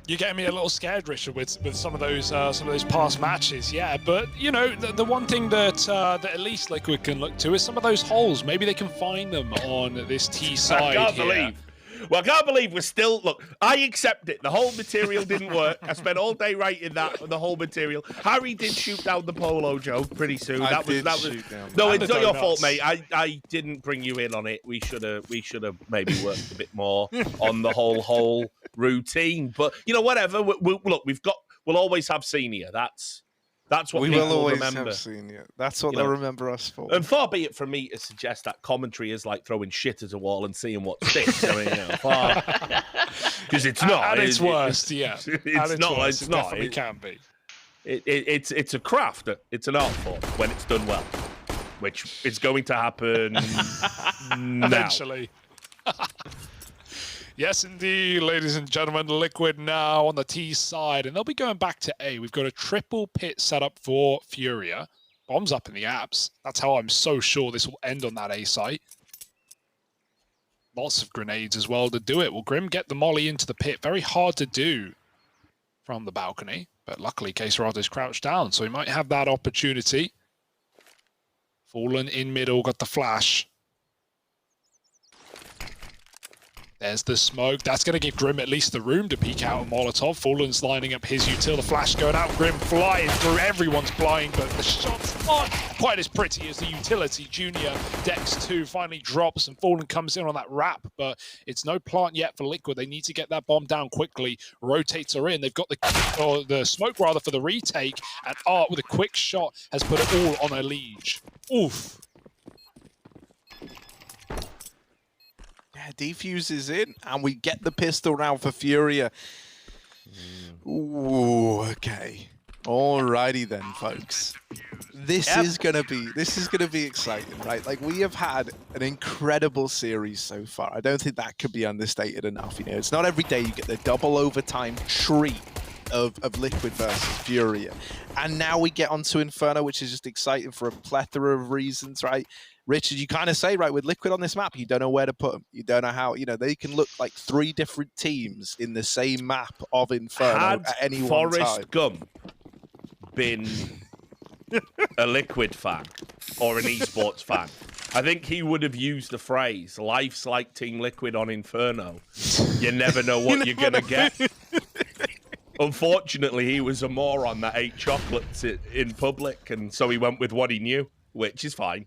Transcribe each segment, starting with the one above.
You're getting me a little scared, Richard, with some of those past matches, yeah. But you know, the one thing that that at least Liquid can look to is some of those holes. Maybe they can find them on this T side. I can't believe. Well, I can't believe we're still. Look, I accept it. The whole material didn't work. I spent all day writing that. The whole material. Harry did shoot down the polo joke pretty soon. That was. No, it's not your fault, mate. I didn't bring you in on it. We should have maybe worked a bit more on the whole routine. But you know, whatever. Look, we'll always have senior. That's what we people will always remember. have senior. That's what they'll remember us for. And far be it from me to suggest that commentary is like throwing shit at a wall and seeing what sticks. I mean, because it's not. At its worst, yeah. It's not. Worst, it's it not. Definitely can be. It's a craft. It's an art form when it's done well, which is going to happen eventually. Yes, indeed, ladies and gentlemen, Liquid now on the T side, and they'll be going back to A. We've got a triple pit set up for FURIA. Bombs up in the apps. That's how I'm so sure this will end on that A site. Lots of grenades as well to do it. Will Grim get the molly into the pit? Very hard to do from the balcony, but luckily Caserato's crouched down, so he might have that opportunity. Fallen in middle, got the flash. There's the smoke. That's going to give Grim at least the room to peek out a Molotov. Fallen's lining up his util. The flash going out. Grim flying through. Everyone's flying, but the shots aren't quite as pretty as the utility. Junior Dex 2 finally drops, and Fallen comes in on that wrap, but it's no plant yet for Liquid. They need to get that bomb down quickly. Rotates are in. They've got the smoke rather for the retake, and Art with a quick shot has put it all on a liege. Oof. Yeah, defuse is in, and we get the pistol round for FURIA. Ooh, okay. Alrighty then, folks. This is gonna be exciting, right? Like, we have had an incredible series so far. I don't think that could be understated enough. You know, it's not every day you get the double overtime treat of Liquid versus FURIA. And now we get onto Inferno, which is just exciting for a plethora of reasons, right? Richard, you kind of say, right, with Liquid on this map, you don't know where to put them. You don't know how, you know, they can look like 3 different teams in the same map of Inferno at any one time. Forrest Gump been a Liquid fan or an esports fan, I think he would have used the phrase, life's like Team Liquid on Inferno. You never know what you're going to get. Unfortunately, he was a moron that ate chocolates in public, and so he went with what he knew, which is fine.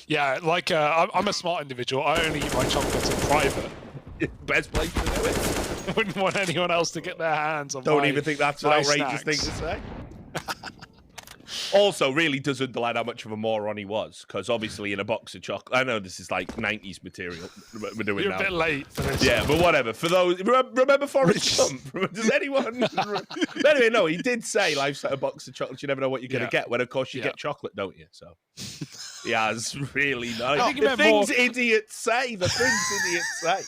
Yeah, like, I'm a smart individual. I only eat my chocolates in private. Best place to do it. Wouldn't want anyone else to get their hands on Don't my, even think that's an outrageous thing to say. Also, really does underline how much of a moron he was, because obviously in a box of chocolate, I know this is like 90s material we're doing You're now. a bit late for this. Yeah, but whatever. For those, remember Forrest Gump? Does anyone? Anyway, no, he did say life's like a box of chocolates. You never know what you're going to get. When of course you get chocolate, don't you? So he has really nice. The things idiots say. The things idiots say.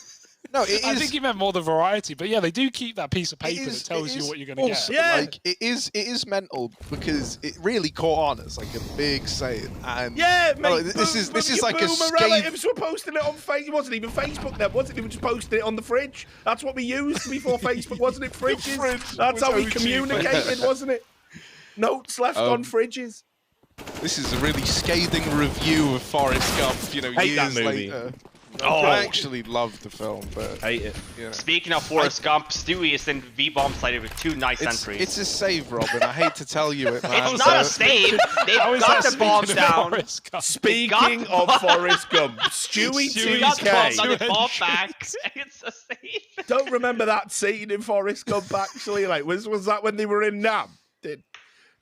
No, it is. I think he meant more the variety, but yeah, they do keep that piece of paper that tells you what you're going to get. Yeah, like it is mental because it really caught on as like a big saying. And yeah, mate, this is like a relatives were posting it on Facebook. It wasn't even Facebook then, was it? They were just posting it on the fridge. That's what we used before Facebook, wasn't it? Fridges. That's how we communicated, wasn't it? Notes left on fridges. This is a really scathing review of Forrest Gump. You know, hate years that movie. later. Oh, I actually loved the film, but hate it. You know. Speaking of Forrest Gump, Stewie is in V-bomb sided with 2 nice entries. It's a save, Robin. I hate to tell you it, man. It's not a save. They've got the bombs down. Speaking of Forrest Gump, Stewie 2K. Bomb back. It's a save. Don't remember that scene in Forrest Gump. Actually, like was that when they were in NAM?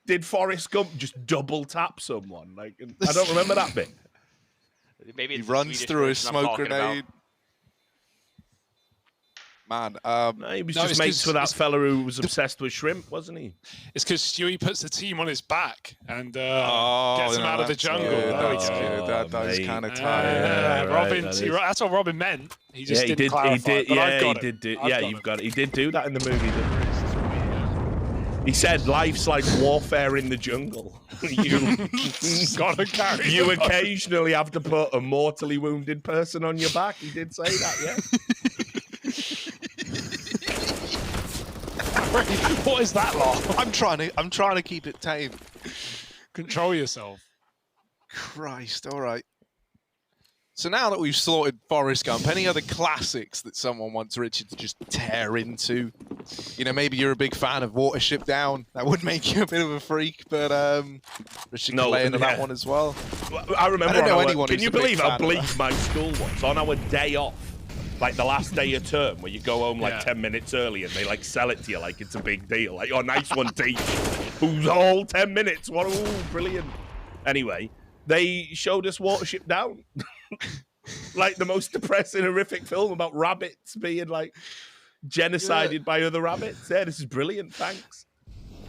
Did Forrest Gump just double tap someone? Like, I don't remember that bit. Maybe he runs through a smoke grenade. Man, no, he was just mates with that fella who was obsessed with shrimp, wasn't he? It's because Stewie puts the team on his back and gets him out of the jungle. That's good. That was kind of tight. Robin, that's what Robin meant. He just didn't clarify. He did do that in the movie. He said, "Life's like warfare in the jungle. You occasionally have to put a mortally wounded person on your back." He did say that, yeah. What is that laugh? I'm trying to keep it tame. Control yourself. Christ, all right. So now that we've sorted Forest Gump, any other classics that someone wants Richard to just tear into? You know, maybe you're a big fan of Watership Down. That would make you a bit of a freak, but Richard can lay into that one as well. I remember. I don't know anyone can who's you a big believe how fan of bleak that. my school was on our day off? Like the last day of term, where you go home like Yeah. 10 minutes early and they like sell it to you like it's a big deal. Like, oh, nice one, teach. Who's all 10 minutes? What? Ooh, brilliant. Anyway, they showed us Watership Down. Like the most depressing, horrific film about rabbits being like genocided by other rabbits. Yeah, this is brilliant. Thanks.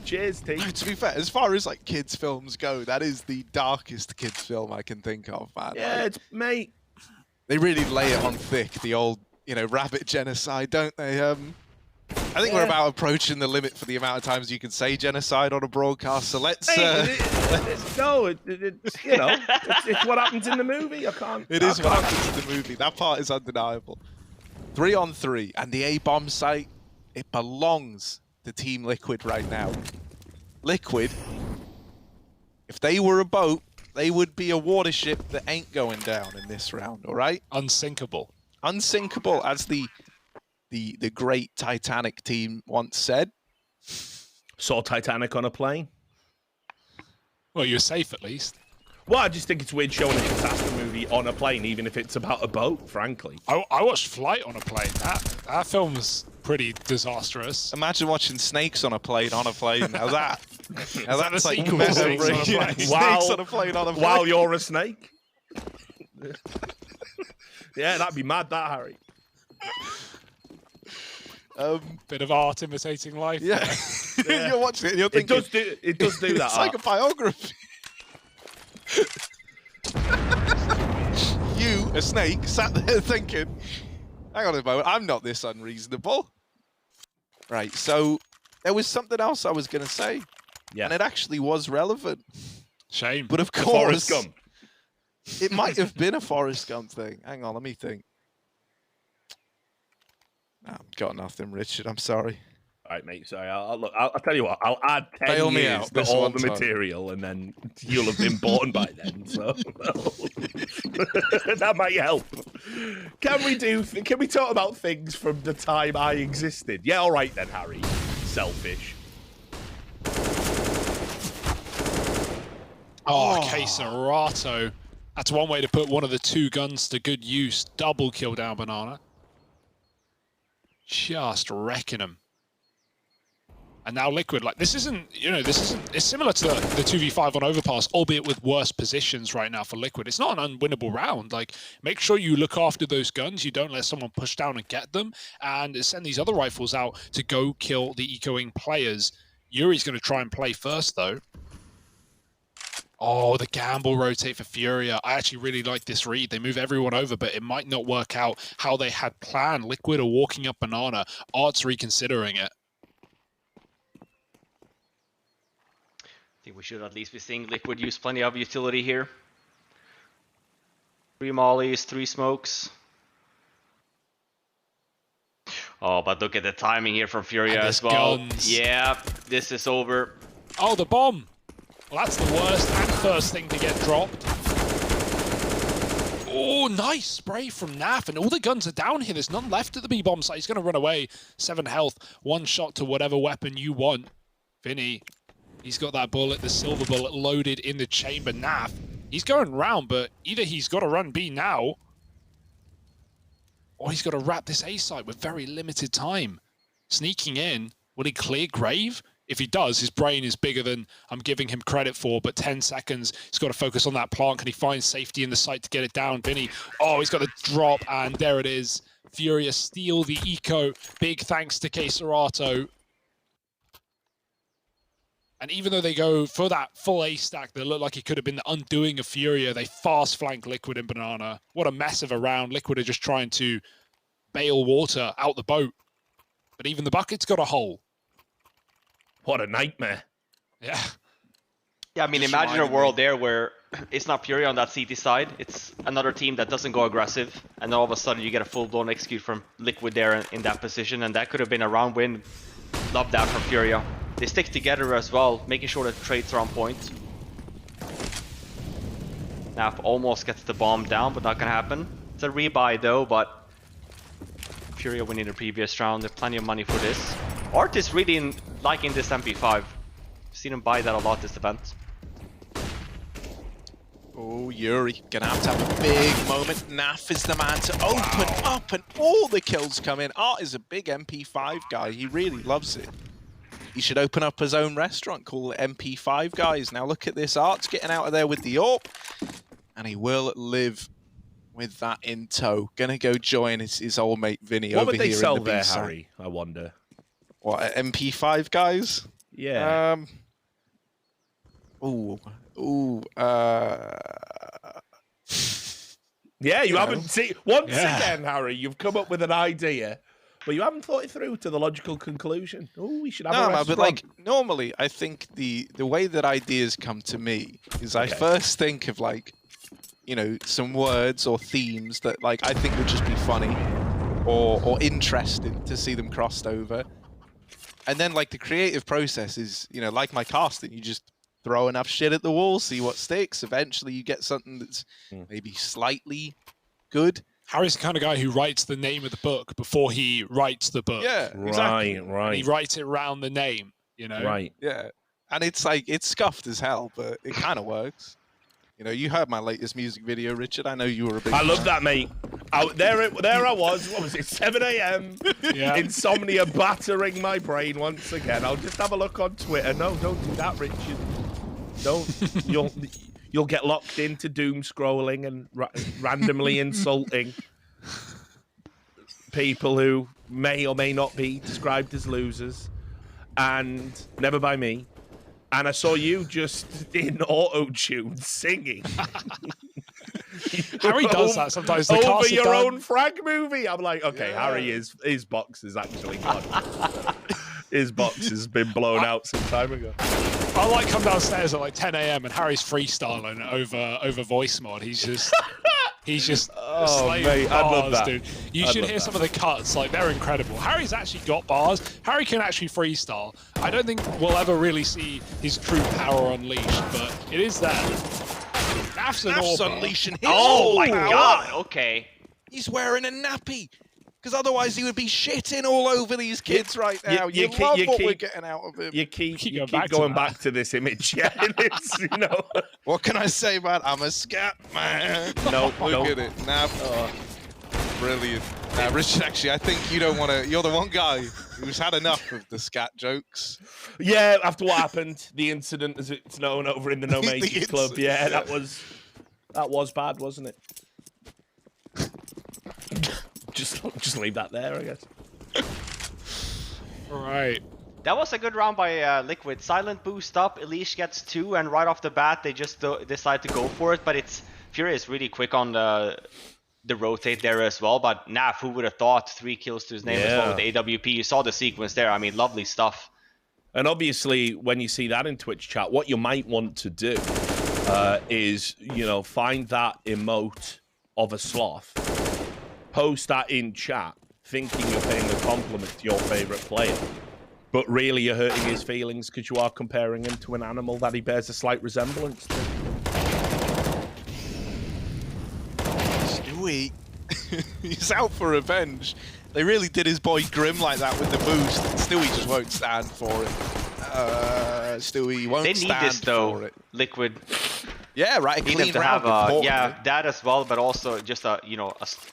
Cheers, team. To be fair, as far as like kids' films go, that is the darkest kids' film I can think of, man. Yeah, Like, it's mate. they really lay it on thick, the old, you know, rabbit genocide, don't they? I think we're about approaching the limit for the amount of times you can say genocide on a broadcast. So let's. It's you know, it's what happens in the movie. I can't. It is what happens in the movie. That part is undeniable. 3-on-3, and the A-bomb site, it belongs to Team Liquid right now. Liquid, if they were a boat, they would be a water ship that ain't going down in this round, all right? Unsinkable. Unsinkable, as the great Titanic team once said. Saw Titanic on a plane. Well, you're safe at least. Well, I just think it's weird showing a disaster movie on a plane, even if it's about a boat, frankly. I watched Flight on a plane. That film's pretty disastrous. Imagine watching snakes on a plane. How's that? Now that that's a like sequel? messing Snakes on a yeah, plane? snakes on a plane on a plane. While you're a snake? Yeah, that'd be mad, that, Harry. Bit of art imitating life. Yeah. You're watching it and you're thinking... It does do that. It's like a biography. You, a snake, sat there thinking, hang on a moment, I'm not this unreasonable. Right, so there was something else I was going to say. Yeah. And it actually was relevant. Shame. But of Forrest course, Gump. it might have been a Forrest Gump thing. Hang on, let me think. No, I've got nothing, Richard. I'm sorry. All right, mate. Sorry. I'll tell you what. I'll add 10 Bail me years out to this all one the time. material, and then you'll have been born by then. So that might help. Can we talk about things from the time I existed? Yeah. All right then, Harry. Selfish. Oh, Queserato. That's one way to put one of the two guns to good use. Double kill down Banana. Just wrecking him. And now Liquid, like, it's similar to the 2v5 on Overpass, albeit with worse positions right now for Liquid. It's not an unwinnable round. Like, make sure you look after those guns. You don't let someone push down and get them, and send these other rifles out to go kill the ecoing players. Yuri's going to try and play first, though. Oh, the gamble rotate for FURIA. I actually really like this read. They move everyone over, but it might not work out how they had planned. Liquid are walking up Banana. Art's reconsidering it. I think we should at least be seeing Liquid use plenty of utility here. 3 mollies, 3 smokes. Oh, but look at the timing here from FURIA as well. Guns. Yeah, this is over. Oh, the bomb. Well, that's the worst and first thing to get dropped. Oh, nice spray from Naf, and all the guns are down here. There's none left at the B-bomb site. He's going to run away. 7 health, 1 shot to whatever weapon you want. Vinny, he's got that bullet, the silver bullet, loaded in the chamber. Naf, he's going round, but either he's got to run B now, or he's got to wrap this A site with very limited time. Sneaking in, will he clear Grave? If he does, his brain is bigger than I'm giving him credit for, but 10 seconds, he's got to focus on that plant. Can he find safety in the site to get it down? Vinny, oh, he's got the drop, and there it is. FURIA steal the eco. Big thanks to Queserato. And even though they go for that full A stack that looked like it could have been the undoing of FURIA, they fast flank Liquid and Banana. What a mess of a round. Liquid are just trying to bail water out the boat. But even the bucket's got a hole. What a nightmare. Yeah. Yeah, I mean, Just imagine a reminded world me. there where it's not FURIA on that CT side. It's another team that doesn't go aggressive. And then all of a sudden you get a full-blown execute from Liquid there in that position. And that could have been a round win Love that from FURIA. They stick together as well, making sure that trades are on point. Naf almost gets the bomb down, but not gonna happen. It's a rebuy though, but FURIA winning the previous round. There's plenty of money for this. Art is really liking this MP5. Seen him buy that a lot this event. Oh, Yuri gonna have a big moment. Naf is the man to open up, and all the kills come in. Art is a big MP5 guy. He really loves it. He should open up his own restaurant, call it MP5 Guys. Now look at this. Art's getting out of there with the AWP, and he will live with that in tow. Gonna go join his old mate Vinny over here. What would they sell in the there, B-side. Harry? I wonder. What, MP5 Guys? Yeah. Yeah, you haven't seen. Once again, Harry, you've come up with an idea, but you haven't thought it through to the logical conclusion. Oh, we should have a restaurant. But like normally, I think the way that ideas come to me is I first think of like, you know, some words or themes that like I think would just be funny or interesting to see them crossed over, and then like the creative process is, you know, like my casting, you just throw enough shit at the wall, see what sticks. Eventually, you get something that's maybe slightly good. Harry's the kind of guy who writes the name of the book before he writes the book. Yeah, exactly. Right. And he writes it around the name, you know? Right. Yeah, and it's like, it's scuffed as hell, but it kind of works. You know, you heard my latest music video, Richard. I know you were a big fan. I love that, mate. Out there I was. What was it? 7 a.m. Yeah. Insomnia battering my brain once again. I'll just have a look on Twitter. No, don't do that, Richard. Don't. You'll get locked into doom scrolling and randomly insulting people who may or may not be described as losers, and never by me. And I saw you just in auto-tune singing. Harry does that sometimes. Over your own frag movie. I'm like, okay, Harry his box is actually gone. His box has been blown out some time ago. I like come downstairs at like 10 a.m. and Harry's freestyling over voice mod. He's just slaying mate, I love bars, that. dude. You should hear some of the cuts, like they're incredible. Harry's actually got bars. Harry can actually freestyle. I don't think we'll ever really see his true power unleashed, but it is there. Naf's unleashing his Oh my power. god, okay. He's wearing a nappy. Because otherwise he would be shitting all over these kids right now. You keep- love you what keep- we're getting out of him. You keep back to going that. back to this image, yeah. It's, you know. What can I say, man? I'm a scat man. No, Look at it. Nav. Brilliant. Now, Richard, actually, I think you don't want to... You're the one guy who's had enough of the scat jokes. Yeah, after what happened, the incident, as it's known over in the No The Makers Club. incident, Yeah, yeah. that was bad, wasn't it? Just leave that there, I guess. All right. That was a good round by Liquid. Silent boost up, Elish gets 2, and right off the bat they just decide to go for it. But it's FURIA is really quick on the rotate there as well. But Naf, who would have thought 3 kills to his name as well with AWP? You saw the sequence there. I mean, lovely stuff. And obviously, when you see that in Twitch chat, what you might want to do is, you know, find that emote of a sloth, post that in chat, thinking you're paying a compliment to your favorite player, but really you're hurting his feelings because you are comparing him to an animal that he bears a slight resemblance to. Stewie. He's out for revenge. They really did his boy Grim like that with the boost. Stewie just won't stand for it. Stewie won't They need stand this though, for it. Liquid. Yeah, right. Need them to have that as well, but also just a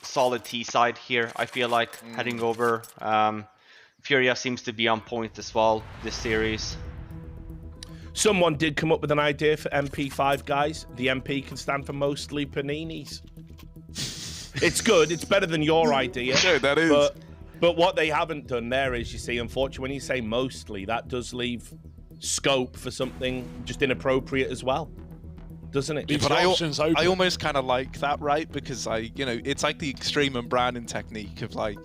solid T side here. I feel like heading over. FURIA seems to be on point as well this series. Someone did come up with an idea for MP5 guys. The MP can stand for mostly paninis. It's good. It's better than your idea. Yeah, that is. But what they haven't done there is, you see, unfortunately, when you say mostly, that does leave scope for something just inappropriate as well, doesn't it? Leaves But the options open. I almost kind of like that, right? Because it's like the extreme and Brandon technique of like,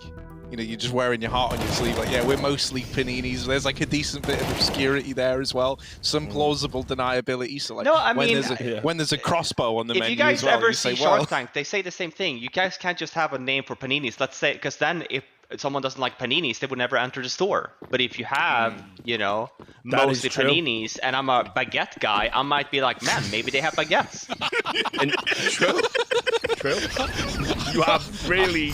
you know, you're just wearing your heart on your sleeve. Like, yeah, we're mostly paninis. There's like a decent bit of obscurity there as well. Some plausible deniability. So like, No, I mean, when there's a crossbow on the if menu you guys as well, ever you see say, Shark well, Tank, they say the same thing. You guys can't just have a name for paninis. Let's say, because then if someone doesn't like paninis, they would never enter the store. But if you have, you know, That mostly is true. paninis, and I'm a baguette guy, I might be like, man, maybe they have baguettes. And true. You have really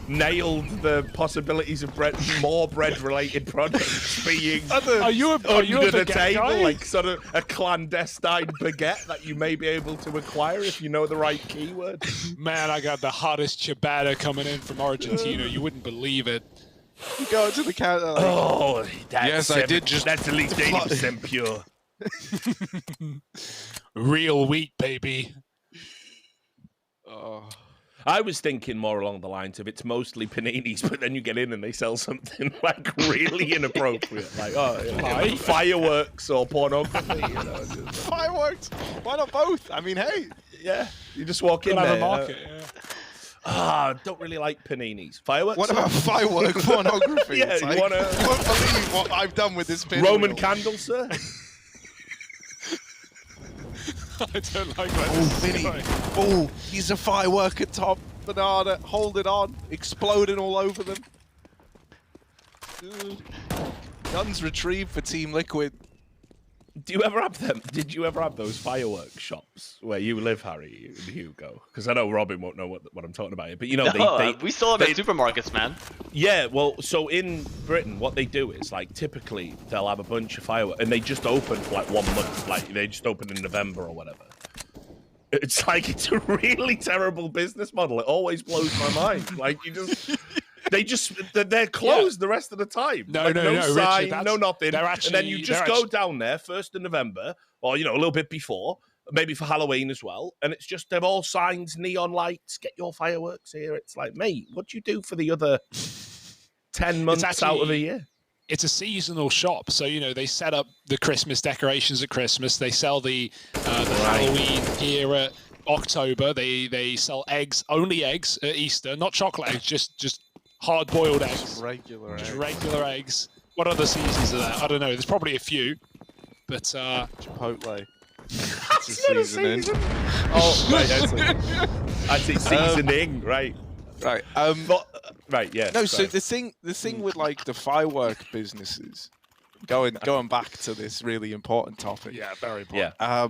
nailed the possibilities of more bread-related products being Are you a under the baguette table, guy? like sort of a clandestine baguette that you may be able to acquire if you know the right keyword. Man, I got the hottest ciabatta coming in from Argentina. You wouldn't believe it. You go to the counter. Like, Oh, that's Yes, I did just- That's at least 80% pure. Real wheat, baby. oh. I was thinking more along the lines of it's mostly paninis, but then you get in and they sell something like really inappropriate, like fireworks or pornography. You know, just, Fireworks. Why not both? I mean, hey. yeah, you just walk in Don't have there. a market. Yeah. Don't really like paninis. Fireworks. What about firework pornography? Yeah, It's you like, wanna- you won't believe what I've done with this pin Roman wheel. candles, sir? I don't like that. Oh, Vinny. Oh, he's a firework at top. Banana, hold it on. Exploding all over them. Guns retrieved for Team Liquid. Do you ever have them? Did you ever have those fireworks shops where you live, Harry and Hugo? Because I know Robin won't know what I'm talking about here, but you know We still have it in supermarkets, man. Yeah, well, so in Britain, what they do is, like, typically they'll have a bunch of fireworks, and they just open for, like, 1 month. Like, they just open in November or whatever. It's like, it's a really terrible business model. It always blows my mind. Like, they're closed the rest of the time. No, like, no, sign, Richard, no nothing. they're And then you actually- just they're go down there 1st of November, or, you know, a little bit before, maybe for Halloween as well. And it's just, they're all signs, neon lights, get your fireworks here. It's like, mate, what do you do for the other 10 months out of the year? It's a seasonal shop, so you know they set up the Christmas decorations at Christmas. They sell the Halloween gear at October. They sell eggs, only eggs at Easter, not chocolate eggs, just hard-boiled eggs, Regular. just regular eggs. What other seasons are there? I don't know. There's probably a few, but Chipotle. It's not a seasoning. Oh, right, I see seasoning, right. Right. But, right, yeah. No, so sorry. the thing with like the firework businesses, going back to this really important topic. yeah, very important. Yeah.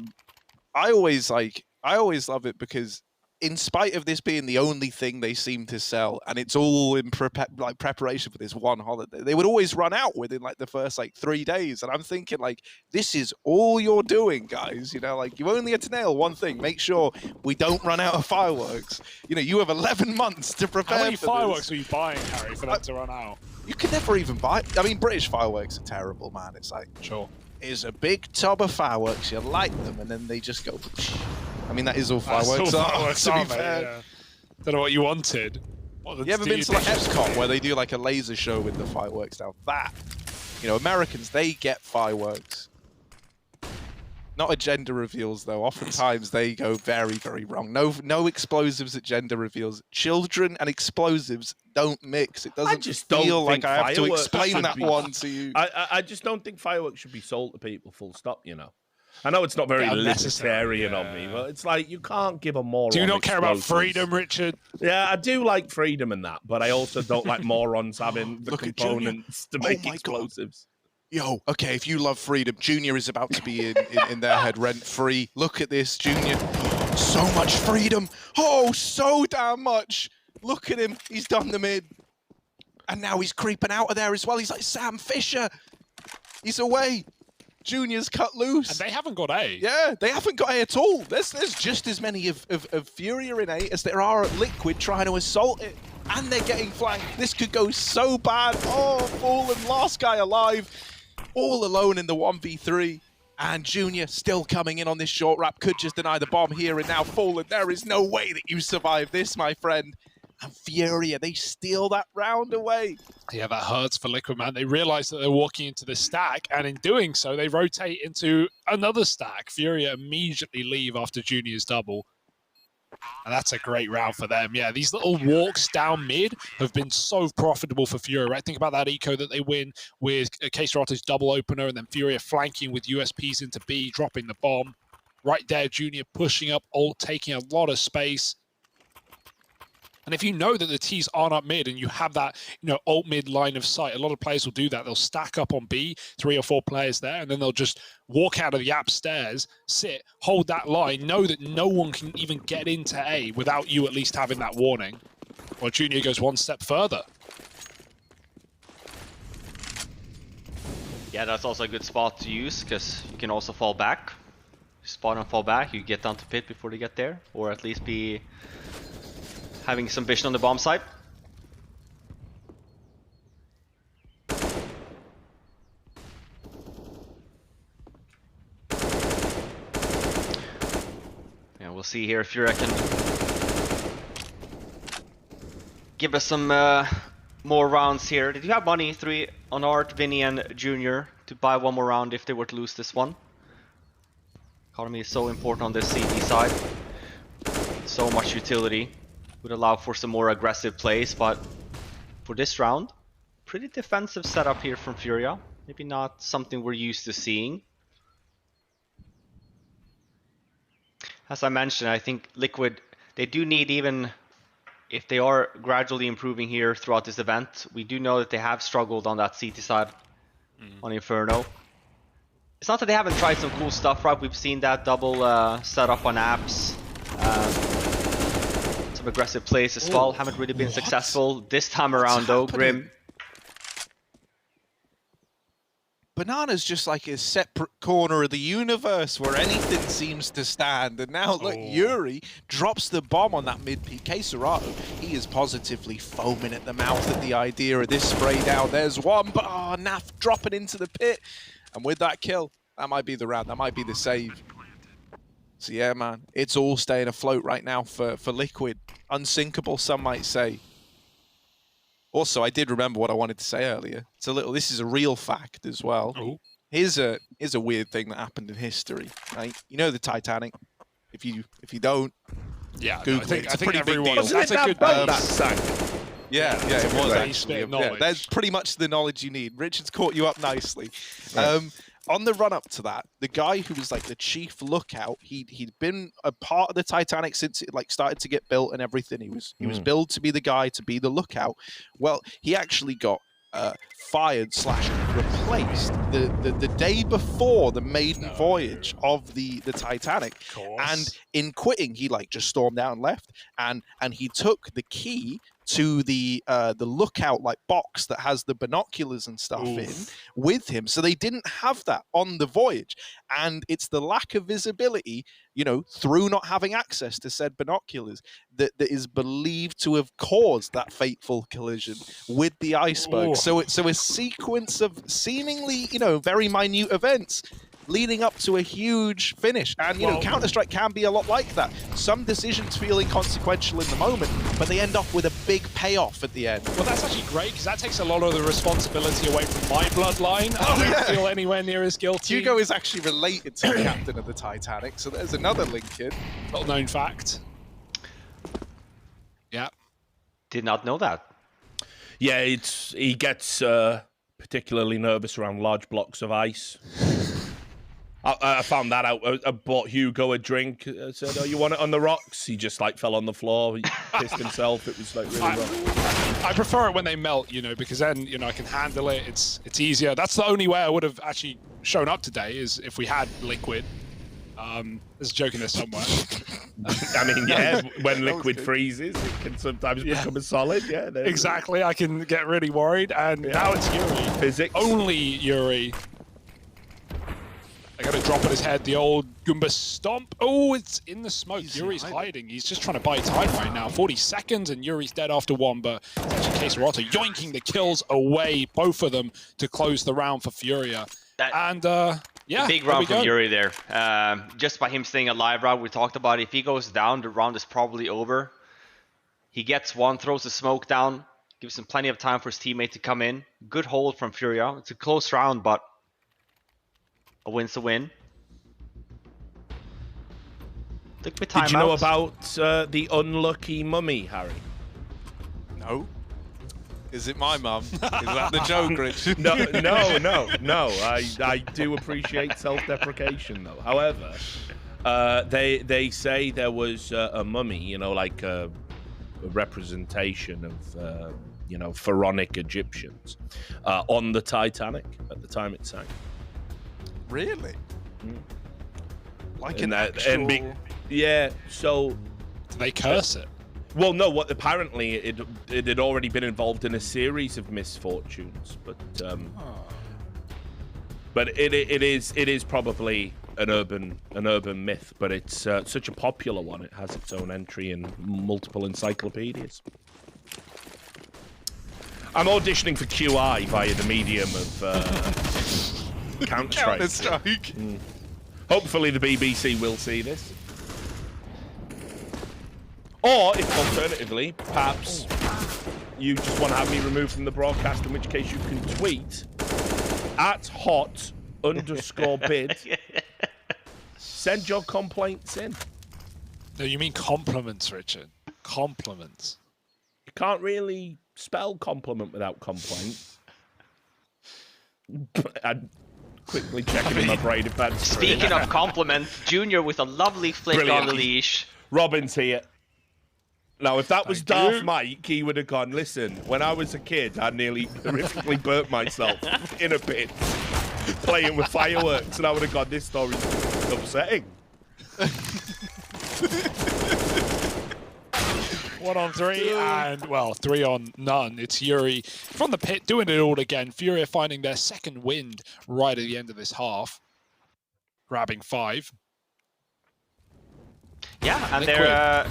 I always love it because in spite of this being the only thing they seem to sell, and it's all in preparation for this one holiday, they would always run out within like the first like 3 days. And I'm thinking like, this is all you're doing, guys. You know, like you only had to nail one thing: make sure we don't run out of fireworks. You know, you have 11 months to prepare. How many for fireworks this. are you buying, Harry, for them to run out? You can never even buy. I mean, British fireworks are terrible, man. It's like, Sure. here's a big tub of fireworks. You light them, and then they just go. I mean, that is all fireworks. That's all fireworks to be are, mate, fair. yeah. Don't know what you wanted. You ever been to like Epcot where they do like a laser show with the fireworks? Now that, you know, Americans, they get fireworks. Not at gender reveals though. Oftentimes they go very, very wrong. No explosives at gender reveals. Children and explosives don't mix. It doesn't just don't feel like think I have to fireworks explain should that be- one to you. I just don't think fireworks should be sold to people, full stop, you know. I know it's not very Yeah, unnecessary, libertarian of me, but it's like, you can't give a moron Do you not care about explosives. freedom, Richard? Yeah, I do like freedom and that, but I also don't like morons having the Look at Junior. components to Oh make my God. explosives. Yo, okay, if you love freedom, Junior is about to be in their head rent-free. Look at this, Junior. So much freedom. Oh, so damn much. Look at him. He's done them in. And now he's creeping out of there as well. He's like Sam Fisher. He's away. Junior's cut loose. And they haven't got A. Yeah, they haven't got A at all. There's just as many of Furia in A as there are at Liquid trying to assault it. And they're getting flanked. This could go so bad. Oh, Fallen, last guy alive. All alone in the 1v3. And Junior still coming in on this short wrap. Could just deny the bomb here and now. Fallen, there is no way that you survive this, my friend. And Furia, they steal that round away. Yeah, that hurts for Liquid, man. They realize that they're walking into the stack, and in doing so, they rotate into another stack. Furia immediately leave after Junior's double. And that's a great round for them. Yeah, these little walks down mid have been so profitable for Furia, right? Think about that eco that they win with K-Strata's double opener, and then Furia flanking with USPs into B, dropping the bomb. Right there, Junior pushing up, ult, taking a lot of space. And if you know that the T's aren't up mid and you have that, alt mid line of sight, a lot of players will do that. They'll stack up on B, 3 or 4 players there, and then they'll just walk out of the app stairs, sit, hold that line, know that no one can even get into A without you at least having that warning. Well, Junior goes one step further. Yeah, that's also a good spot to use, because you can also fall back. Spawn and fall back, you get down to pit before they get there, or at least be having some vision on the bomb site. Yeah, we'll see here if FURIA can give us some more rounds here. Did you have money, 3 on Art, Vinny, and Junior, to buy one more round if they were to lose this one? Economy is so important on this CT side. So much utility. Would allow for some more aggressive plays, but for this round, pretty defensive setup here from FURIA. Maybe not something we're used to seeing. As I mentioned, I think Liquid, they do need, even if they are gradually improving here throughout this event, we do know that they have struggled on that CT side on Inferno. It's not that they haven't tried some cool stuff, right? We've seen that double setup on apps. Some aggressive plays as well. Haven't really been successful this time around though, Grim. Banana's just like a separate corner of the universe where anything seems to stand. And now look, Yuri drops the bomb on that mid PK. Serato, he is positively foaming at the mouth at the idea of this spray down. There's one, but Naf dropping into the pit. And with that kill, that might be the round. That might be the save. So yeah, man, it's all staying afloat right now for Liquid. Unsinkable, some might say. Also, I did remember what I wanted to say earlier. It's a little. This is a real fact as well. Oh. Here's a weird thing that happened in history. Right? You know the Titanic. If you don't, yeah, Google no, I think, it. It's I a think pretty big everyone. deal. That's a good. That sank. Yeah, it was good actually. bit of Yeah, knowledge. that's pretty much the knowledge you need. Richard's caught you up nicely. Right. On the run up to that, the guy who was like the chief lookout, he'd been a part of the Titanic since it like started to get built and everything. He was billed to be the guy to be the lookout. Well, he actually got fired / replaced the day before the maiden voyage of the Titanic. And in quitting, he like just stormed out and left. And he took the key to the lookout like box that has the binoculars and stuff in with him. So they didn't have that on the voyage. And it's the lack of visibility, through not having access to said binoculars that is believed to have caused that fateful collision with the iceberg. So it's a sequence of seemingly, very minute events leading up to a huge finish. And, Counter-Strike can be a lot like that. Some decisions feel inconsequential in the moment, but they end up with a big payoff at the end. Well, that's actually great, because that takes a lot of the responsibility away from my bloodline. I don't feel anywhere near as guilty. Hugo is actually related to the captain of the Titanic, so there's another link in. Well-known fact. Yeah. Did not know that. Yeah, he gets particularly nervous around large blocks of ice. I found that out. I bought Hugo a drink. I said, "Oh, you want it on the rocks?" He just like fell on the floor. He pissed himself. It was like really rough. I prefer it when they melt, because then I can handle it. It's easier. That's the only way I would have actually shown up today, is if we had Liquid. There's a joke in there somewhere. I mean, yeah, when Liquid freezes, it can sometimes become a solid. Yeah, exactly. I can get really worried, and now it's Yuri. Physics. Only Yuri. I got to drop on his head, the old Goomba stomp. Oh, it's in the smoke. Yuri's hiding. He's just trying to buy time right now. 40 seconds, and Yuri's dead after one, but it's actually K-Serato yoinking the kills away, both of them, to close the round for FURIA. Yeah, big round from Yuri there. Just by him staying alive, right? We talked about it. If he goes down, the round is probably over. He gets one, throws the smoke down, gives him plenty of time for his teammate to come in. Good hold from FURIA. It's a close round, but a win's a win. Did you know about the unlucky mummy, Harry? No. Is it my mum? Is that the joke, Rich? No. I do appreciate self-deprecation, though. However, they say there was a mummy, like representation of, you know, pharaonic Egyptians on the Titanic at the time it sank. Really? Like And an actual... yeah, so... Do they curse it? Well, no, what apparently it had already been involved in a series of misfortunes, but it is probably an urban myth, but it's such a popular one. It has its own entry in multiple encyclopedias. I'm auditioning for QI via the medium of Counter-Strike. Hopefully the BBC will see this. Or, if alternatively, perhaps you just want to have me removed from the broadcast, in which case you can tweet @hot_bid. Send your complaints in. No, you mean compliments, Richard. Compliments. You can't really spell compliment without complaint. I'd quickly check it in my brain if that's true. Speaking of compliment, Junior with a lovely flick on the leash. Robin's here. Now, if that was Darth Mike, he would have gone, listen, when I was a kid, I nearly horrifically burnt myself in a pit playing with fireworks, and I would have gone, this story's upsetting. 1 on 3, and, well, 3 on none. It's Yuri from the pit doing it all again. FURIA finding their second wind right at the end of this half. Grabbing 5. Yeah, and they're,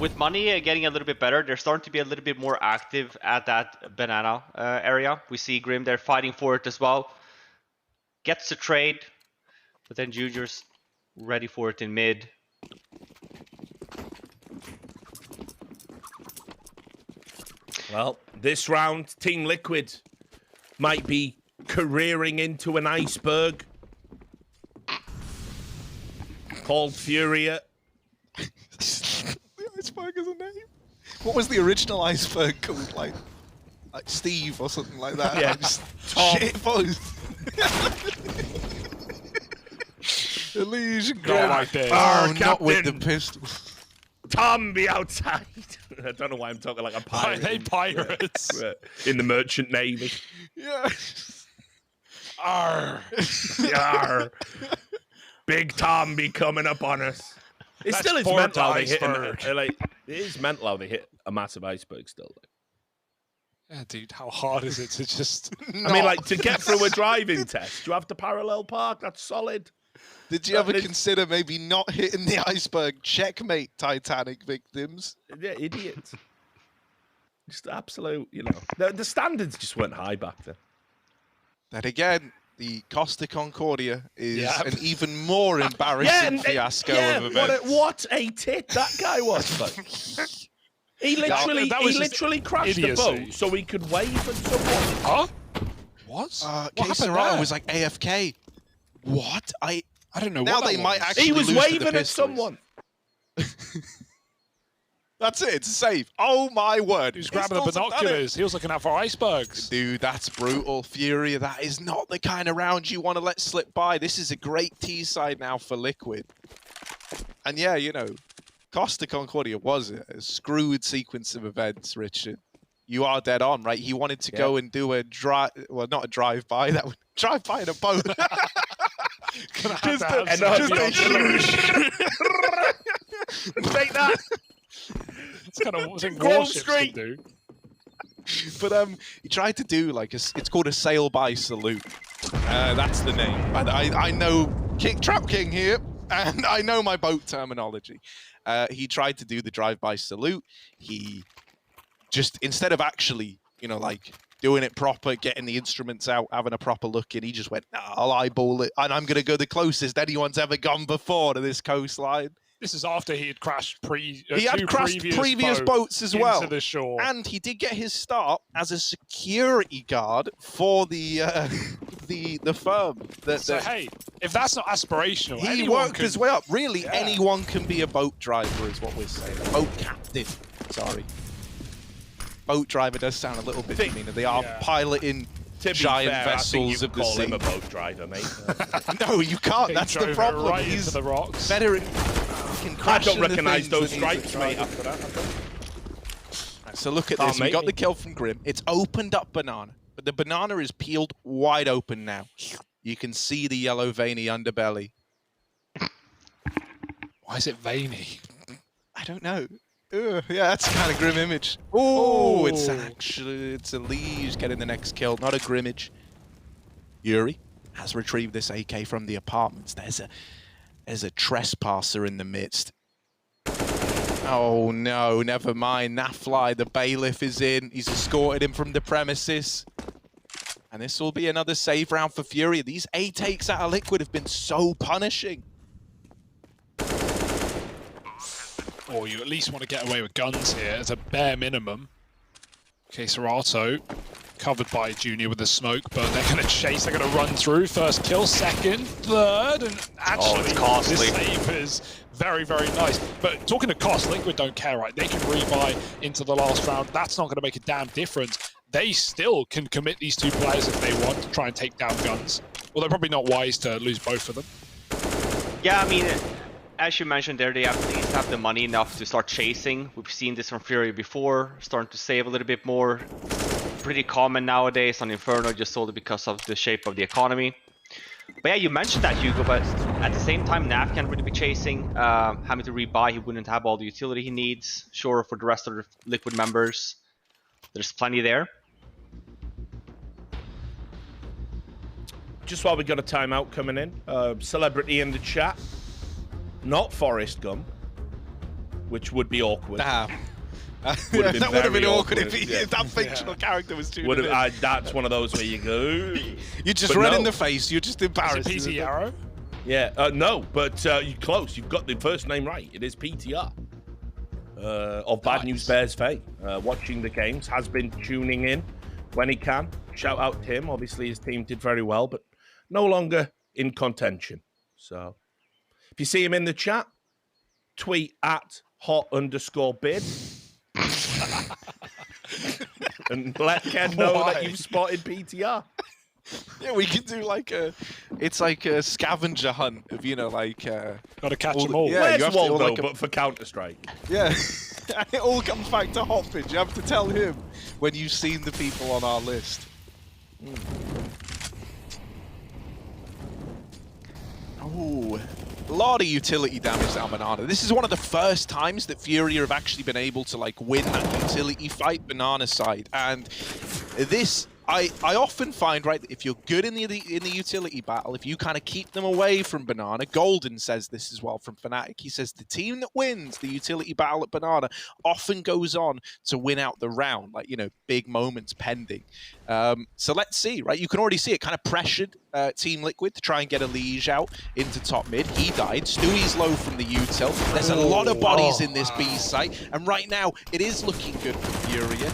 with money getting a little bit better, they're starting to be a little bit more active at that banana area. We see Grim there fighting for it as well. Gets the trade, but then Junior's ready for it in mid. Well, this round, Team Liquid might be careering into an iceberg called FURIA. The iceberg is a name? What was the original iceberg called? Like Steve or something like that? Yeah, just Tom. shit both. Illusion Not like this. Oh, Captain. not with the pistol. Tom, be outside. I don't know why I'm talking like a Why are pirate. they pirates? In the merchant navy. Yeah. Arr. Yarr. Big Tom be coming up on us. It That's still is poor mental how they hit iceberg. like it is mental how they hit a massive iceberg still. Yeah, dude, how hard is it to just... I mean, like, to get through a driving test, you have to parallel park. That's solid. Did you ever consider maybe not hitting the iceberg? Checkmate, Titanic victims. Yeah, idiots. Just absolute, you know. The standards just weren't high back then. Then again, the Costa Concordia is an even more embarrassing fiasco of events. What a tit that guy was. Like. He literally crashed the boat so he could wave at someone. Huh? What? What happened? It was like AFK. What? I don't know. Now what they might was. actually He was lose to the waving at Pistols. someone. That's it. It's a save. Oh my word! He was grabbing the binoculars. He was looking out for icebergs. Dude, that's brutal. FURIA, that is not the kind of round you want to let slip by. This is a great T-side now for Liquid. And yeah, you know, Costa Concordia was a screwed sequence of events, Richard. You are dead on, right? He wanted to go and do a drive, well, not a drive-by, that would drive-by in a boat. Take that. It's kind of what Grove warships Street. can do. But he tried to do like it's called a sail-by salute. That's the name. I know Trap King here, and I know my boat terminology. He tried to do the drive-by salute. He just, instead of actually, you know, like doing it proper, getting the instruments out, having a proper look in, he just went, nah, I'll eyeball it, and I'm going to go the closest anyone's ever gone before to this coastline. This is after he had crashed he had crashed previous boats as well. Into the shore. And he did get his start as a security guard for the firm. So hey, if that's not aspirational, he worked his way up. Really, anyone can be a boat driver, is what we're saying. A boat captain. Sorry. Boat driver does sound a little bit demeaner. They are piloting giant vessels of the sea. Call him a boat driver, mate. No, you can't. That's the problem. Right He's into the rocks. better in I don't recognise those stripes, mate. After that, So look at this. We got the kill from Grim. It's opened up Banana, but the banana is peeled wide open now. You can see the yellow veiny underbelly. Why is it veiny? I don't know. Ugh, yeah, that's a kind of grim image. Oh, it's a Liege getting the next kill, not a grimmage. Yuri has retrieved this AK from the apartments. There's a trespasser in the midst. Oh no, never mind. Nafly, the bailiff is in. He's escorted him from the premises. And this will be another save round for Furia. These A takes out of Liquid have been so punishing. Or you at least want to get away with guns here as a bare minimum. Okay, Serato covered by Junior with the smoke, but they're going to chase, they're going to run through. First kill, second, third, and actually this save is very, very nice. But talking to cost, Liquid don't care, right? They can rebuy into the last round. That's not going to make a damn difference. They still can commit these two players if they want to try and take down guns. Well, they're probably not wise to lose both of them. Yeah, I mean, as you mentioned there, they at least have the money enough to start chasing. We've seen this from Furia before, starting to save a little bit more. Pretty common nowadays on Inferno, just solely because of the shape of the economy. But yeah, you mentioned that, Hugo, but at the same time, Nav can't really be chasing. Having to rebuy, he wouldn't have all the utility he needs. Sure, for the rest of the Liquid members, there's plenty there. Just while we got a timeout coming in, celebrity in the chat. Not Forrest Gump, which would be awkward. That would have been awkward if that fictional character was too. That's one of those where you go. You just red in the face. You're just embarrassed. Is it PT Arrow? Yeah, no, but you're close. You've got the first name right. It is PTR. Of Bad News Bears fame. Watching the games, has been tuning in when he can. Shout out to him. Obviously, his team did very well, but no longer in contention. So, if you see him in the chat, tweet at hot_bid. And let Ken know that you've spotted PTR. Yeah, we can do like it's like a scavenger hunt of, you know, like gotta catch them all. Yeah, where's Waldo, but for Counter-Strike? Yeah. And it all comes back to Hotfidge. You have to tell him when you've seen the people on our list. Oh, a lot of utility damage down Banana. This is one of the first times that Furia have actually been able to like win that utility fight Banana side, and this I often find, right, that if you're good in the utility battle, if you kind of keep them away from Banana, Golden says this as well from Fnatic. He says the team that wins the utility battle at Banana often goes on to win out the round, like, you know, big moments pending. So let's see, right? You can already see it kind of pressured Team Liquid to try and get a Liege out into top mid. He died. Stewie's low from the util. There's a lot of bodies in this B site, and right now it is looking good for Furia.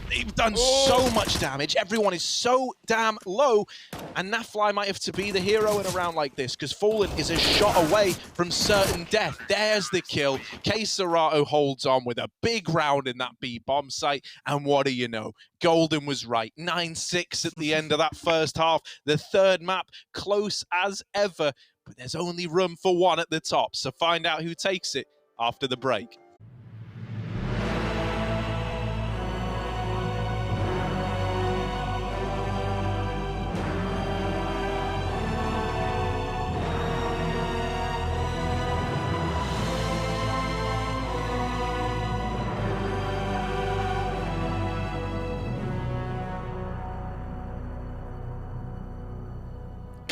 They've done so much damage. Everyone is so damn low. And Nafly might have to be the hero in a round like this, because Fallen is a shot away from certain death. There's the kill. K Serato holds on with a big round in that B bomb site. And what do you know? Golden was right. 9-6 at the end of that first half. The third map, close as ever. But there's only room for one at the top. So find out who takes it after the break.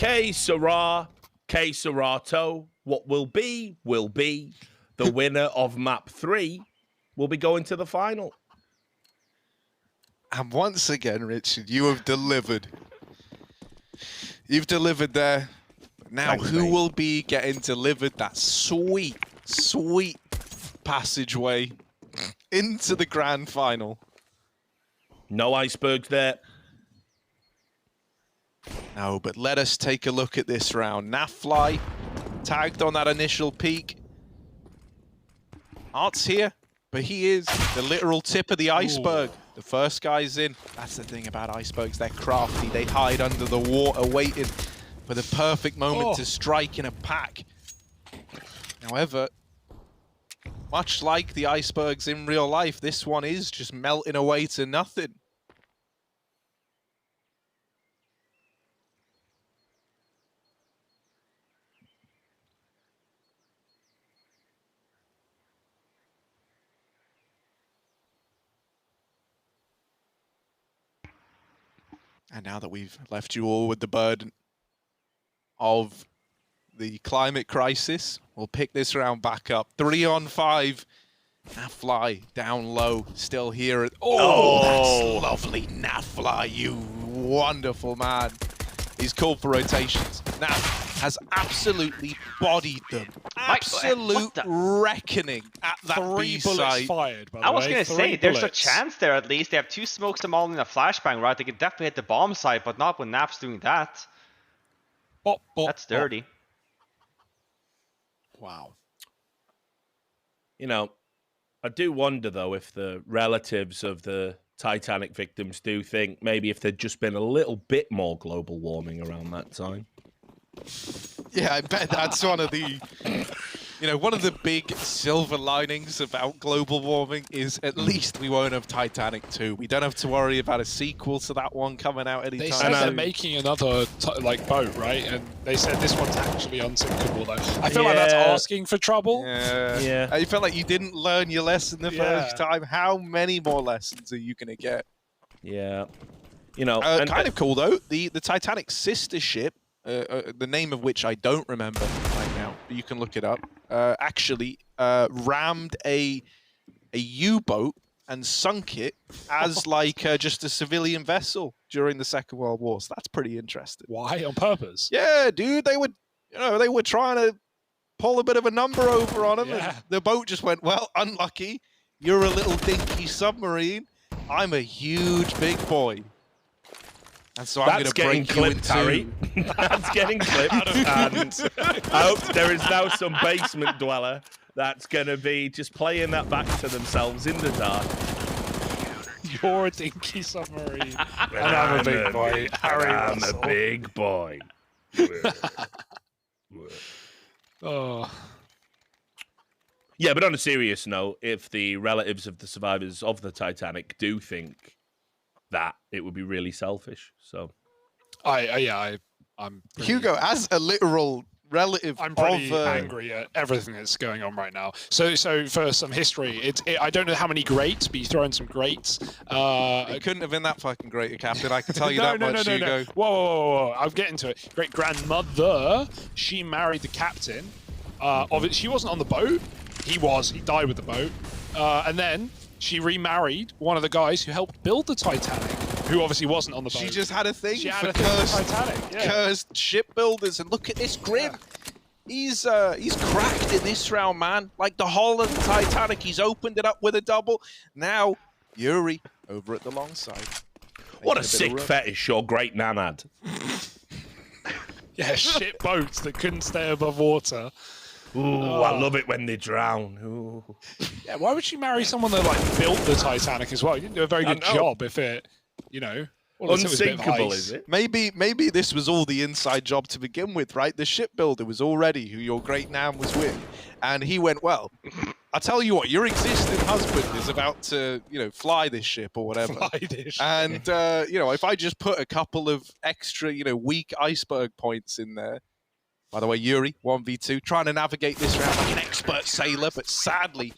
K Serato, what will be. The winner of map 3 will be going to the final. And once again, Richard, you have delivered. You've delivered there. Now, Thanks, who mate. will be getting delivered that sweet, sweet passageway into the grand final? No icebergs there. No, but let us take a look at this round. Nafly tagged on that initial peak. Art's here, but he is the literal tip of the iceberg. Ooh. The first guy's in. That's the thing about icebergs. They're crafty. They hide under the water waiting for the perfect moment to strike in a pack. However, much like the icebergs in real life, this one is just melting away to nothing. And now that we've left you all with the burden of the climate crisis, we'll pick this round back up. 3 on 5. Nafly down low, still here. Oh, that's lovely, Nafly, you wonderful man. He's called for rotations. Naf has absolutely bodied them. Absolute reckoning at that 3 B bullets site. fired, by the I way. was gonna 3 say, there's a bullets. chance there at least. They have 2 smokes them all in a flashbang, right? They could definitely hit the bomb site, but not when Naf's doing that. Bop, bop, That's bop. dirty. Wow. You know, I do wonder, though, if the relatives of the Titanic victims do think maybe if there'd just been a little bit more global warming around that time. Yeah, I bet that's one of the, one of the big silver linings about global warming is at least we won't have Titanic 2. We don't have to worry about a sequel to that one coming out anytime They soon. said they're making another boat, right? And they said this one's actually unsinkable, though. I feel like that's asking for trouble. Yeah. You felt like you didn't learn your lesson the first time. How many more lessons are you going to get? Yeah. You know, kind of cool, though. The Titanic sister ship, the name of which I don't remember right now, but you can look it up, actually rammed a U-boat and sunk it as just a civilian vessel during the Second World War. So that's pretty interesting. Why? On purpose? Yeah, dude, they were trying to pull a bit of a number over on them, and the boat just went, well, unlucky. You're a little dinky submarine. I'm a huge big boy. And so I'm going to break you in two. Harry. That's getting clipped. And I hope there is now some basement dweller that's going to be just playing that back to themselves in the dark. You're a dinky submarine. And I'm a big boy. Harry I'm Russell. a big boy. Oh. Yeah, but on a serious note, if the relatives of the survivors of the Titanic do think that, it would be really selfish. So, I'm pretty, Hugo, as a literal relative, I'm pretty angry at everything that's going on right now. So for some history, I don't know how many greats, but you throw in some greats. It couldn't have been that fucking great a captain. I can tell you that much, Hugo. No. Whoa. I'll get into it. Great grandmother, she married the captain. She wasn't on the boat. He was. He died with the boat. And then she remarried one of the guys who helped build the Titanic, who obviously wasn't on the boat. She just had a thing for Titanic. cursed shipbuilders. And look at this Grim. He's cracked in this round, man. Like the hull of the Titanic, he's opened it up with a double. Now, Yuri over at the long side. what a sick fetish your great nan had. Yeah, ship boats that couldn't stay above water. Ooh, I love it when they drown. Ooh. Yeah, why would she marry someone that built the Titanic as well? You didn't do a very good job if it, Unsinkable, is it? Maybe this was all the inside job to begin with, right? The shipbuilder was already who your great nan was with, and he went, well, I'll tell you what, your existing husband is about to, fly this ship or whatever. Fly this and, if I just put a couple of extra, weak iceberg points in there. By the way, Yuri, 1v2, trying to navigate this round like an expert sailor, but sadly,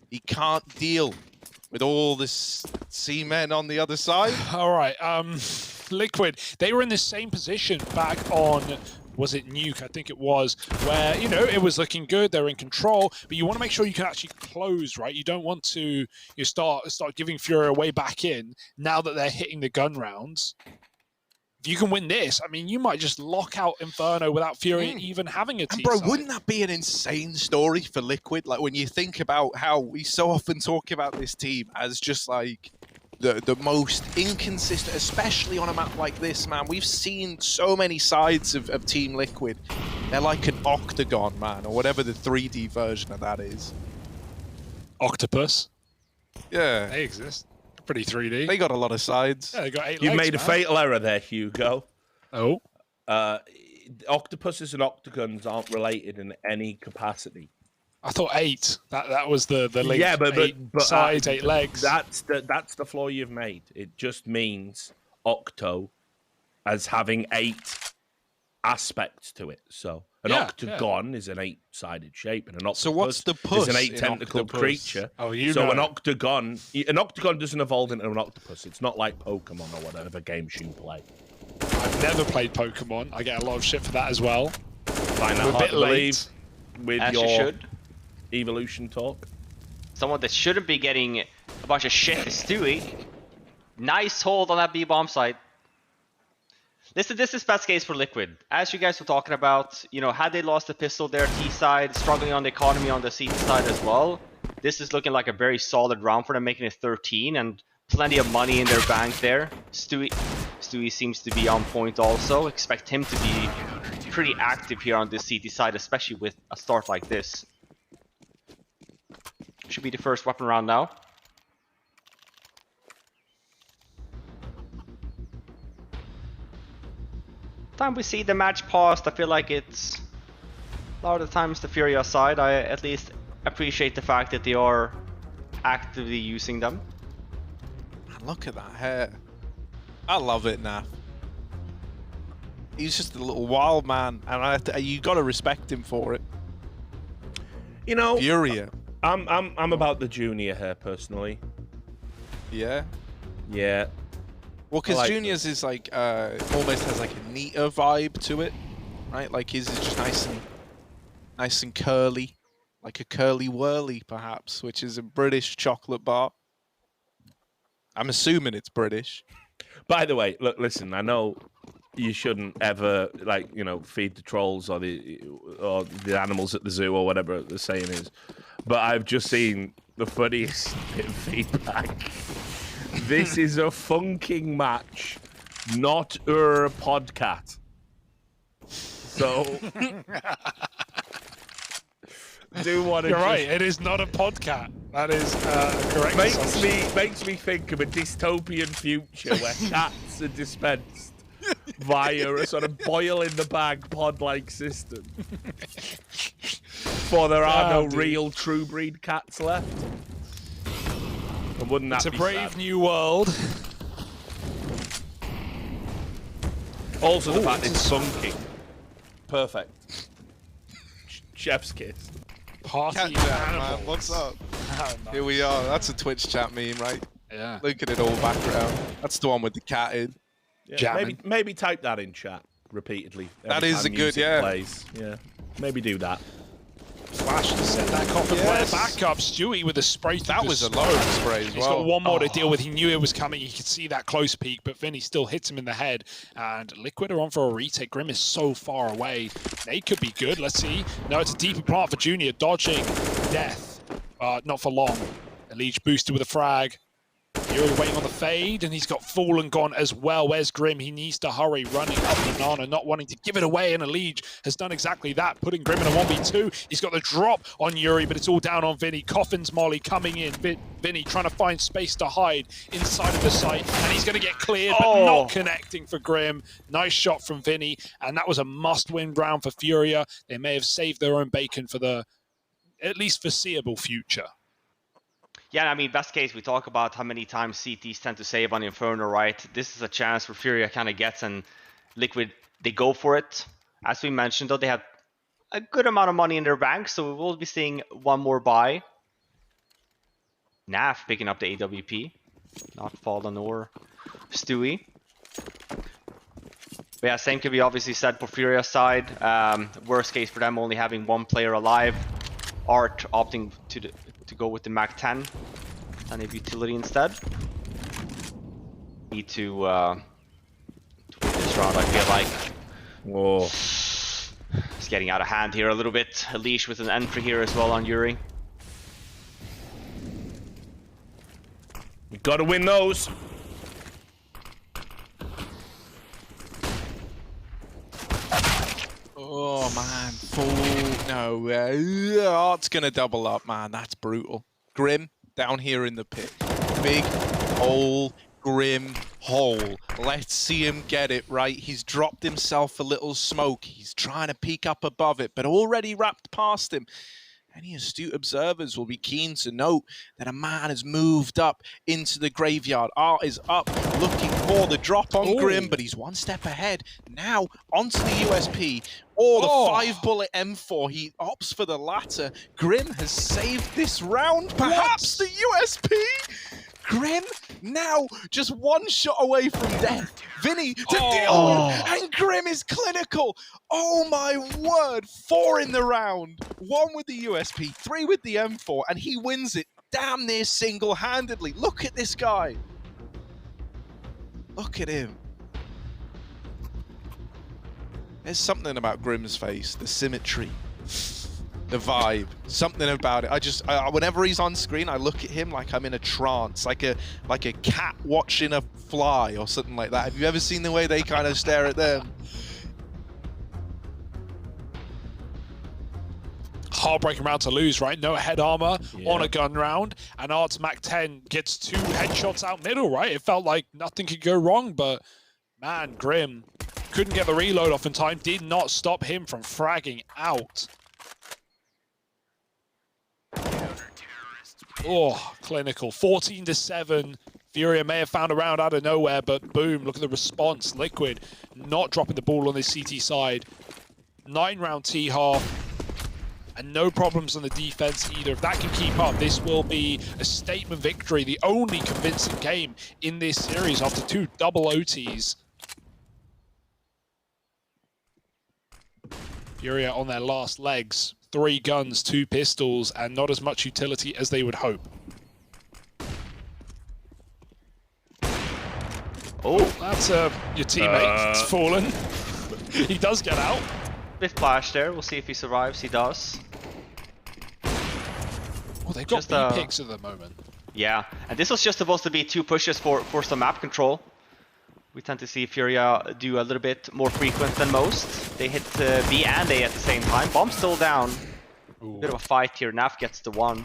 he can't deal with all this seamen on the other side. All right, Liquid, they were in the same position back on, was it Nuke? I think it was, where, it was looking good, they're in control, but you want to make sure you can actually close, right? You don't want to start giving FURIA way back in now that they're hitting the gun rounds. If you can win this, you might just lock out Inferno without FURIA even having a T. Bro, wouldn't that be an insane story for Liquid? Like, when you think about how we so often talk about this team as just like the most inconsistent, especially on a map like this, man. We've seen so many sides of Team Liquid. They're like an octagon, man, or whatever the 3D version of that is. Octopus. Yeah. They exist. Pretty 3D. They got a lot of sides. Yeah, they got 8 You've legs, made a fatal error there, Hugo. Oh. Octopuses and octagons aren't related in any capacity. I thought 8. That was the link. Yeah, but 8 sides, 8 legs. That's the flaw you've made. It just means Octo as having 8 aspects to it. So an octagon is an 8-sided shape, and an octopus so what's the puss is an 8-tentacled creature. Oh, you so know. an octagon doesn't evolve into an octopus. It's not like Pokemon or whatever games you play. I've never played Pokemon. I get a lot of shit for that as well. Find that We're a hard bit to believe with As your you should. evolution talk. Someone that shouldn't be getting a bunch of shit is Stewie. Nice hold on that B-bomb site. This is best case for Liquid. As you guys were talking about, you know, had they lost the pistol there, T side, struggling on the economy on the CT side as well, this is looking like a very solid round for them, making it 13 and plenty of money in their bank there. Stewie seems to be on point also. Expect him to be pretty active here on this CT side, especially with a start like this. Should be the first weapon round now. Time we see the match paused, I feel like it's a lot of the times the FURIA side. I at least appreciate the fact that they are actively using them. Man, look at that hair. I love it now. He's just a little wild man, and you got to respect him for it. You know, FURIA. I'm about the junior hair personally. Yeah. Yeah. Well, because like Junior's is like almost has like a neater vibe to it, right? Like his is just nice and curly, like a curly whirly perhaps, which is a British chocolate bar. I'm assuming it's British. By the way, look, listen. I know you shouldn't ever feed the trolls or the animals at the zoo or whatever the saying is, but I've just seen the funniest bit of feedback. This is a funking match, not a podcat. So, do want to. You're right. It is not a podcat. That is correct. Makes me think of a dystopian future where cats are dispensed via a sort of boil in the bag pod-like system. For there are no real true breed cats left. And wouldn't that It's a be brave sad? new world. Also, the fact it's funky. Perfect. Chef's kiss. Party Cat chat, man. animals. What's up? Oh, nice. Here we are. That's a Twitch chat meme, right? Yeah. Look at it all background. That's the one with the cat in. Yeah, Jamming. maybe type that in chat repeatedly. That every is time a good, music yeah. plays. Yeah, maybe do that. Flash to set that copper player back up. Stewie with a spray. That was a load of spray as He's well. got one more to deal with. He knew it was coming. He could see that close peek, but Vinny still hits him in the head. And Liquid are on for a retake. Grim is so far away. They could be good. Let's see. No, it's a deeper plant for Junior. Dodging death. Not for long. Elite boosted with a frag. Yuri waiting on the fade, and he's got Fallen gone as well. Where's Grim? He needs to hurry, running up Banana, not wanting to give it away, and Elite has done exactly that, putting Grim in a 1v2. He's got the drop on Yuri, but it's all down on Vinny. Coffin's Molly coming in. Vinny trying to find space to hide inside of the site, and he's going to get cleared, but not connecting for Grim. Nice shot from Vinny, and that was a must-win round for FURIA. They may have saved their own bacon for the at least foreseeable future. Yeah, I mean, best case, we talk about how many times CTs tend to save on Inferno, right? This is a chance where FURIA kind of gets, and Liquid, they go for it. As we mentioned, though, they have a good amount of money in their bank, so we will be seeing one more buy. Naf picking up the AWP. Not Fallen or Stewie. But yeah, same can be obviously said for FURIA's side. Worst case for them, only having one player alive. Art opting to go with the Mac 10 and a utility instead. Need to win this round, I feel like. Whoa. It's getting out of hand here a little bit. Elish with an entry here as well on Yuri. You gotta win those. Oh man, Art's gonna double up, man. That's brutal. Grim down here in the pit. Big hole, Grim hole. Let's see him get it right. He's dropped himself a little smoke. He's trying to peek up above it, but already wrapped past him. any astute observers will be keen to note that a man has moved up into the graveyard. Art is up, looking for the drop on Grim, but he's one step ahead. Now, onto the USP, or the 5-bullet M4. He opts for the latter. Grim has saved this round, perhaps the USP? Grim now just one shot away from death. Vinny to deal with, and Grim is clinical. Oh my word, 4 in the round. 1 with the USP, 3 with the M4, and he wins it damn near single-handedly. Look at this guy. Look at him. There's something about Grim's face, the symmetry, the vibe, something about it. Whenever he's on screen, I look at him like I'm in a trance, like a cat watching a fly or something like that. Have you ever seen the way they kind of stare at them? Heartbreaking round to lose, right? No head armor on a gun round, and Art's Mac-10 gets 2 headshots out middle, right? It felt like nothing could go wrong, but man, Grim couldn't get the reload off in time, did not stop him from fragging out. Oh, clinical. 14-7. Furia may have found a round out of nowhere, but boom, look at the response. Liquid not dropping the ball on this CT side. 9-round T-half. And no problems on the defense either. If that can keep up, this will be a statement victory. The only convincing game in this series after 2 double OTs. Furia on their last legs. 3 guns, 2 pistols, and not as much utility as they would hope. Oh, that's your teammate. It's fallen. He does get out. Bit flash there. We'll see if he survives. He does. Oh, they've got B picks at the moment. Yeah, and this was just supposed to be 2 pushes for some map control. We tend to see Furia do a little bit more frequent than most. They hit B and A at the same time. Bomb's still down. Ooh. Bit of a fight here. Naf gets the 1.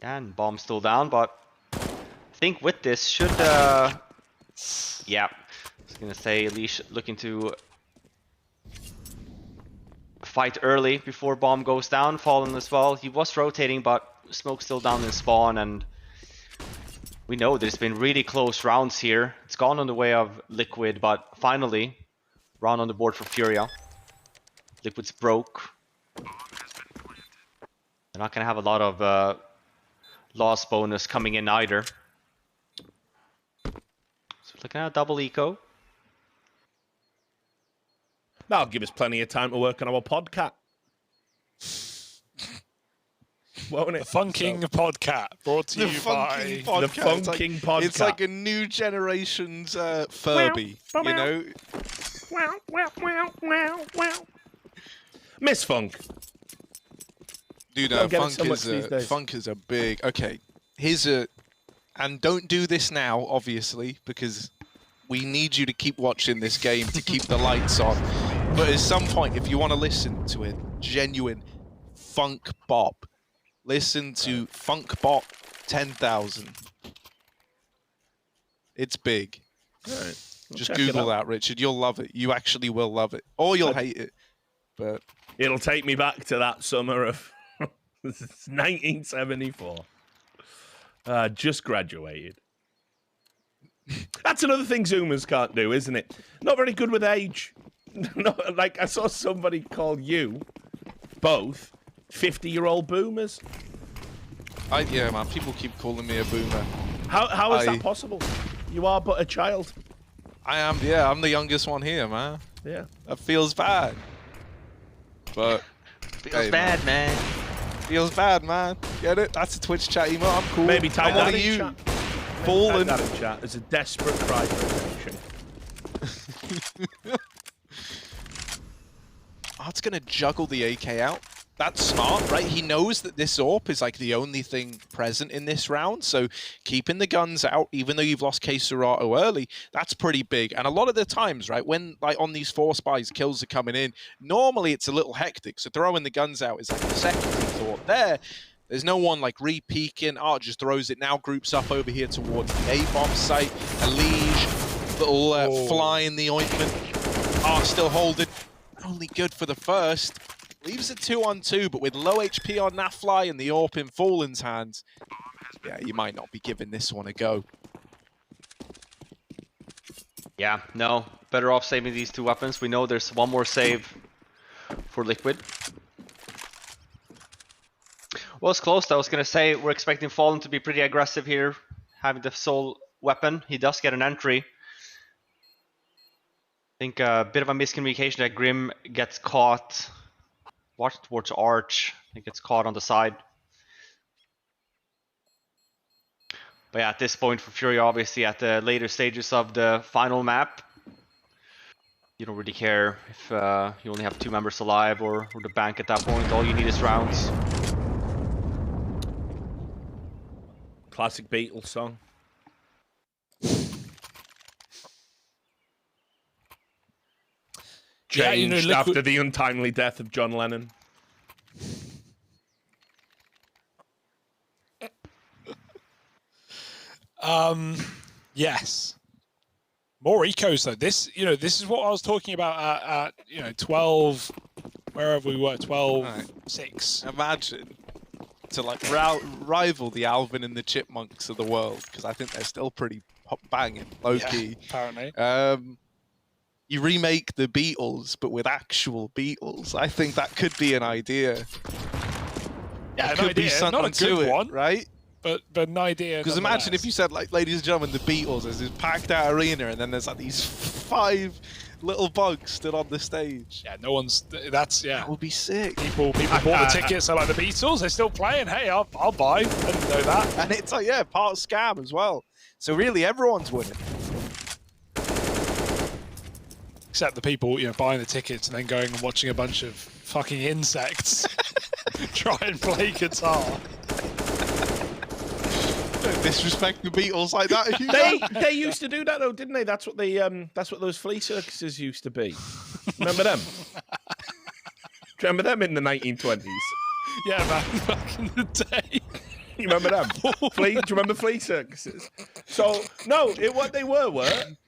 And Bomb's still down, but I think with this should... yeah, I was gonna say Leash looking to fight early before Bomb goes down. Fallen as well. He was rotating, but Smoke's still down in spawn, and we know there's been really close rounds here. It's gone on the way of Liquid, but finally, round on the board for Furia. Liquid's broke. They're not gonna have a lot of loss bonus coming in either. So looking at a double eco. That'll give us plenty of time to work on our podcast. Won't it? The Funking Podcat, brought to you by... The Funking Podcast. It's like a new generation's Furby, you know? Miss Funk. Dude, Funk is a big... Okay, here's a... And don't do this now, obviously, because we need you to keep watching this game to keep the lights on. But at some point, if you want to listen to a genuine funk bop, listen to Funk Bop 10,000. It's big. Right. Just Google that, Richard. You'll love it. You actually will love it. Or you'll hate it. But it'll take me back to that summer of 1974. Just graduated. That's another thing Zoomers can't do, isn't it? Not very good with age. Not, like, I saw somebody call you both 50-year-old boomers. Yeah, man. People keep calling me a boomer. How is that possible? You are but a child. I am. Yeah, I'm the youngest one here, man. Yeah. That feels bad. But feels bad, man. Feels bad, man. Get it? That's a Twitch chat emo. I'm cool. Maybe type I'm that one of in you. chat. Fallen. Type that in chat. There's a desperate cry for attention. Art's gonna juggle the AK out. That's smart, right? He knows that this AWP is like the only thing present in this round, so keeping the guns out, even though you've lost K-Serato early, that's pretty big. And a lot of the times, right, when like on these 4 spies, kills are coming in, normally it's a little hectic, so throwing the guns out is like a secondary thought. There's no one like re-peeking. Art just throws it now, groups up over here towards the A-bomb site. A Liege, little fly in the ointment. Art still holding. Only good for the first. Leaves it 2-on-2, but with low HP on Nafly and the AWP in Fallen's hands, yeah, you might not be giving this one a go. Yeah, no. Better off saving these 2 weapons. We know there's one more save for Liquid. Well, it's close. I was going to say we're expecting Fallen to be pretty aggressive here, having the sole weapon. He does get an entry. I think a bit of a miscommunication that Grim gets caught. Watch towards Arch. I think it's caught on the side. But yeah, at this point for Furia, obviously at the later stages of the final map, you don't really care if you only have 2 members alive or the bank at that point. All you need is rounds. Classic Beatles song. Changed after the untimely death of John Lennon. Yes. More ecos though. This is what I was talking about at 12, wherever we were, 12, right. 6. Imagine to like rival the Alvin and the Chipmunks of the world, because I think they're still pretty banging, low key. Apparently. You remake the Beatles, but with actual Beatles. I think that could be an idea. Yeah, it could be something not a good one, right? But an idea. Because imagine if you said, like, ladies and gentlemen, the Beatles, there's this packed out arena, and then there's like these 5 little bugs stood on the stage. Yeah, no one's. That would be sick. People bought the tickets. They're like, the Beatles, they're still playing. Hey, I'll buy. I didn't know that. And it's like, yeah, part scam as well. So really, everyone's winning. Except the people, buying the tickets and then going and watching a bunch of fucking insects try and play guitar. Don't disrespect the Beatles like that. They used to do that though, didn't they? That's what those flea circuses used to be. Remember them? Do you remember them in the 1920s? Yeah, back in the day. You remember them? Do you remember flea circuses? So, no, what they were,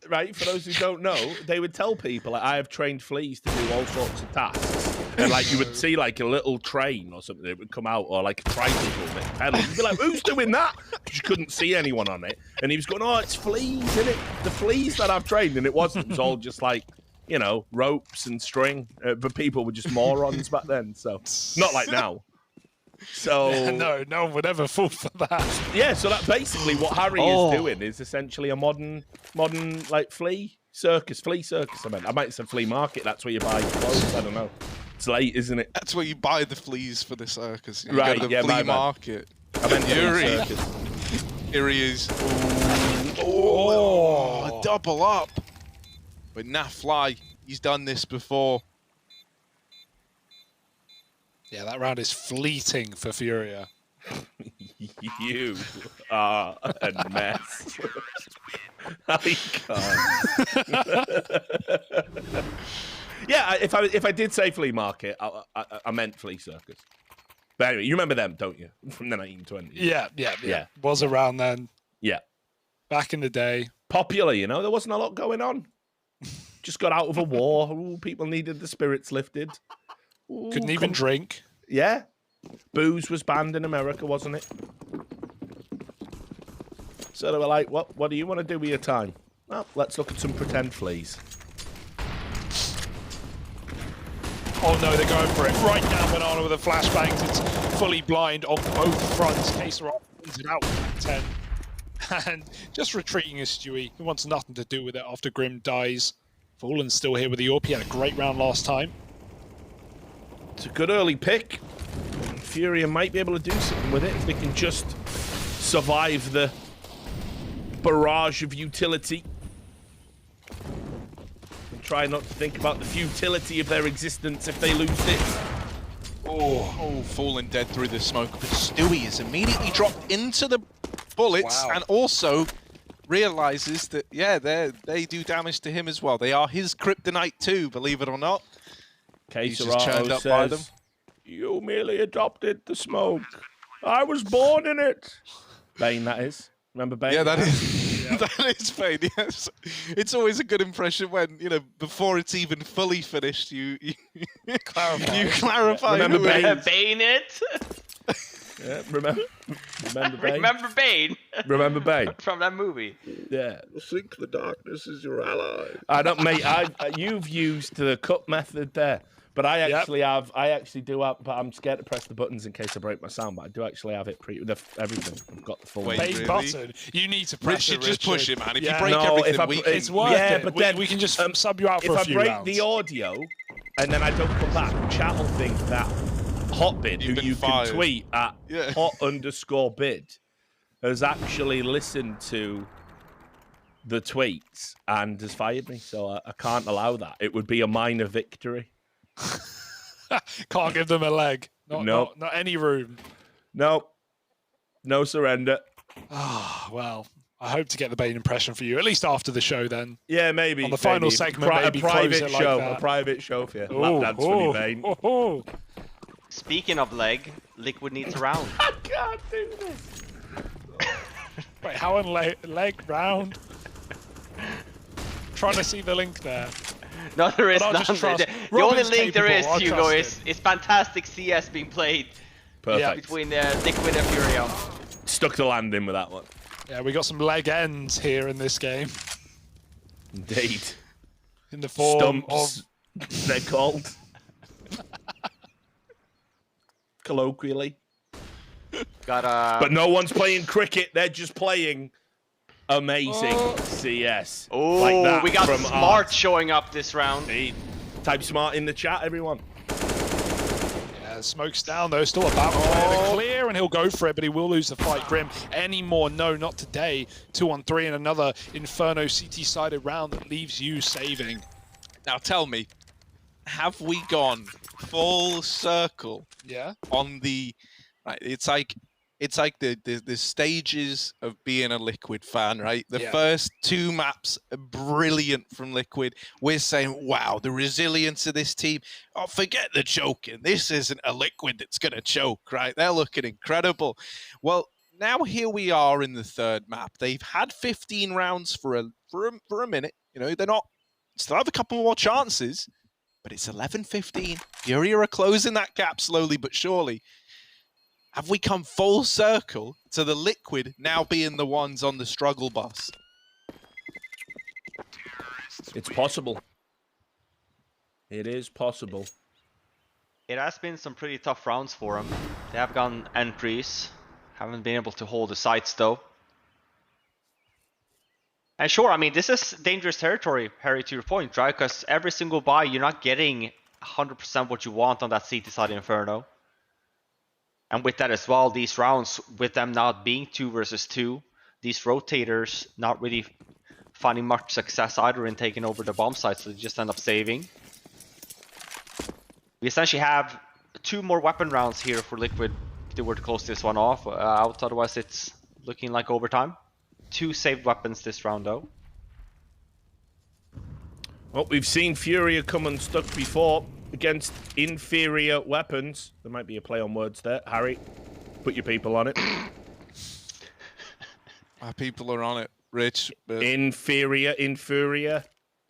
right, for those who don't know, they would tell people, like, I have trained fleas to do all sorts of tasks. And, like, you would see, like, a little train or something that would come out, or, like, a tricycle that pedals. You'd be like, who's doing that? Because you couldn't see anyone on it. And he was going, oh, it's fleas, isn't it? The fleas that I've trained. And it wasn't. It was all just, like, ropes and string. But people were just morons back then. So, not like now. So yeah, no one would ever fall for that. Yeah, so that basically what Harry is doing is essentially a modern like flea circus. I might say flea market. That's where you buy clothes. I don't know. It's late, isn't it? That's where you buy the fleas for the circus. You right? go to the flea market. I meant Fury. Here he is. Oh, double up. But Nafly, he's done this before. Yeah, that round is fleeting for Furia. You are a mess. I can't. Yeah, if I did say flea market, I meant flea circus. But anyway, you remember them, don't you? From the 1920s. Yeah. Was around then. Yeah. Back in the day. Popular, there wasn't a lot going on. Just got out of a war. Ooh, people needed the spirits lifted. Ooh, couldn't even drink. Yeah. Booze was banned in America, wasn't it? So they were like, what do you want to do with your time? Well, let's look at some pretend fleas. Oh no, they're going for it. Right now, Banana with the flashbangs. It's fully blind on both fronts. Kaser wins it out with 10. And just retreating is Stewie. He wants nothing to do with it after Grim dies. Fallen's still here with the AWP. He had a great round last time. It's a good early pick. Furia might be able to do something with it if they can just survive the barrage of utility. And try not to think about the futility of their existence if they lose this. Oh, Fallen dead through the smoke. But Stewie is immediately dropped into the bullets and also realizes that, yeah, they do damage to him as well. They are his kryptonite too, believe it or not. He's just churned up by them. You merely adopted the smoke. I was born in it. Bane, that is. Remember Bane? Yeah, that is. Yeah. That is Bane, yes. It's always a good impression when, you know, before it's even fully finished, you Clarify. you clarify Remember who it Bane? is. Bane it. Yeah, remember Bane? Remember Bane Remember Bane? from that movie. Yeah. Think the darkness is your ally. I don't, mate. You've used the cut method there, but I actually have. I actually do have. But I'm scared to press the buttons in case I break my sound. But I do actually have it everything. I've got the full. Wait, Bane really? button. You need to press Richard, it, just push it, man. If you break No, if everything, I- we can... It's worth Yeah, it. but we, then, we can just sub you out for If a I few break rounds. the audio and then I don't come back, chat will think that Hotbid, You've who been you fired. can tweet at hot_bid, has actually listened to the tweets and has fired me. So I can't allow that. It would be a minor victory. Can't give them a leg. Nope. Not any room. No surrender. Ah, well, I hope to get the Bane impression for you, at least after the show then. Yeah, maybe. On the final segment, maybe a private close it like show. that. A private show for you. Ooh, Lap dance for me, Bane. ooh. Speaking of leg, Liquid needs a round. I can't do this. Wait, how on leg round? Trying to see the link there. No, there is But I'll none. just trust- The only Robin's link there is, capable, I'll Hugo, trust is fantastic CS being played Perfect. between Liquid and FURIA. Stuck the landing with that one. Yeah, we got some leg ends here in this game. Indeed. In the form Stumps, they're called. Colloquially. But no one's playing cricket, they're just playing amazing CS. Oh, like that we got from Smart Art. showing up this round. Indeed. Type Smart in the chat, everyone. Yeah, smoke's down though, still about to play the clear, and he'll go for it, but he will lose the fight. Grim, any more? No, not today. 2-on-3 and another Inferno CT-sided round that leaves you saving. Now tell me, have we gone full circle Yeah? on the... Right, it's like the stages of being a Liquid fan, right? The first two maps are brilliant from Liquid. We're saying, wow, the resilience of this team. Oh, forget the choking. This isn't a Liquid that's going to choke, right? They're looking incredible. Well, now here we are in the third map. They've had 15 rounds for a minute. You know, they're not... Still have a couple more chances, but it's 11-15. FURIA are closing that gap slowly but surely. Have we come full circle to the Liquid now being the ones on the struggle bus? It's possible. It is possible. It has been some pretty tough rounds for them. They have gotten entries. Haven't been able to hold the sites though. And sure, I mean, this is dangerous territory, Harry, to your point, right? Because every single buy, you're not getting 100% what you want on that CT side Inferno. And with that as well, these rounds, with them not being 2 versus 2, these rotators not really finding much success either in taking over the bomb site, so they just end up saving. We essentially have 2 more weapon rounds here for Liquid if they were to close this one off. Otherwise, it's looking like overtime. 2 saved weapons this round, though. Well, we've seen FURIA come unstuck before against inferior weapons. There might be a play on words there. Harry, put your people on it. Our people are on it, Rich. But Inferior.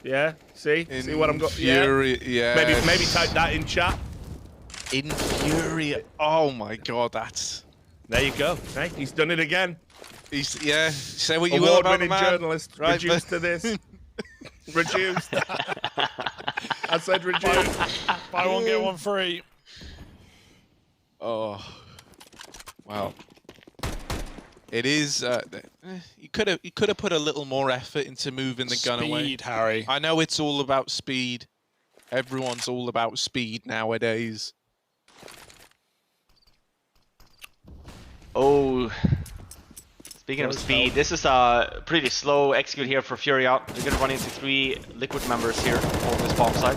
Yeah, see what I'm going. FURIA, yeah. Maybe type that in chat. FURIA. Oh my God, that's. There you go. Hey, he's done it again. Say what you will about the Award-winning man. journalist, Right, reduced to this. Reduced. I said reduced. Buy one, get one free. Oh, wow. It is. You could have put a little more effort into moving the gun away. Speed, Harry. I know it's all about speed. Everyone's all about speed nowadays. Oh, speaking of speed, this is a pretty slow execute here for FURIA. They're going to run into 3 Liquid members here on this bomb site.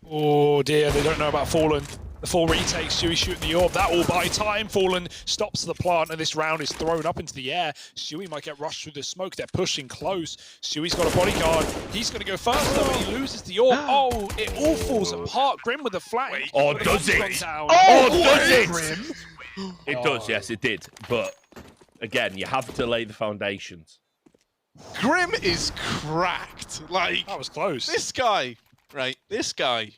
Oh dear, they don't know about Fallen. The full retake, Stewie shooting the orb. That will buy time. Fallen stops the plant, and this round is thrown up into the air. Stewie might get rushed through the smoke. They're pushing close. Stewie's got a bodyguard. He's going to go first, though, but he loses the orb. Oh, it all falls apart. Grim with a flank. Oh, But the does gun's it? gone down. Oh, does it? Grim. It does, yes, it did. But again, you have to lay the foundations. Grim is cracked. Like, That was close. this guy, right? This guy,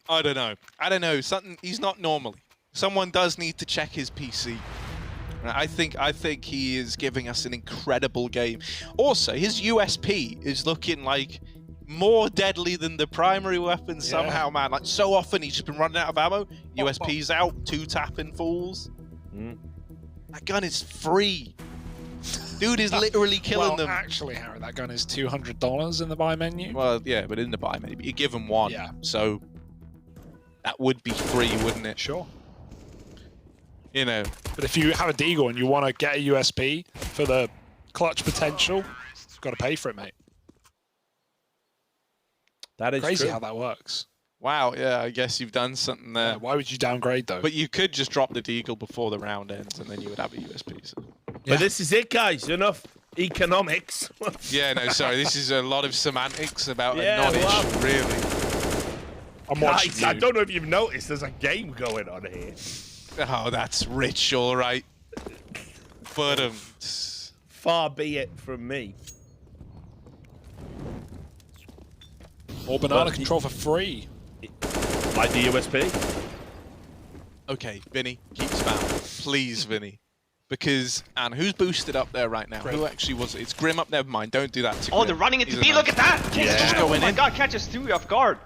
I don't know. Something, he's not normal. Someone does need to check his PC. I think he is giving us an incredible game. Also, his USP is looking like more deadly than the primary weapon somehow, man. Like, so often he's just been running out of ammo. USP's out, 2 tapping fools. That gun is free. Dude is literally killing them. Actually, Harry, that gun is $200 in the buy menu. Well, yeah, but in the buy maybe. You give him 1. Yeah. So that would be free, wouldn't it? Sure. You know. But if you have a Deagle and you want to get a USP for the clutch potential, you've got to pay for it, mate. That is crazy true. how that works. Wow, yeah, I guess you've done something there. Yeah, why would you downgrade, though? But you could just drop the Deagle before the round ends, and then you would have a USP. So. But this is it, guys. Enough economics. Yeah, no, sorry. This is a lot of semantics about a Yeah, non-issue, really. I'm watching Guys, you. I don't know if you've noticed, there's a game going on here. Oh, that's rich, all right. But Far be it from me. Or banana But- control for free. Like the USP. okay, Vinny, keep spamming, please, Vinny, because and who's boosted up there right now? Grim. Who actually was it? It's Grim up. Never mind. Don't do that to Oh, Grim. they're running into He's a B. Look nice- at that! Yeah. Just Oh going my in. god, catches Stewie off guard.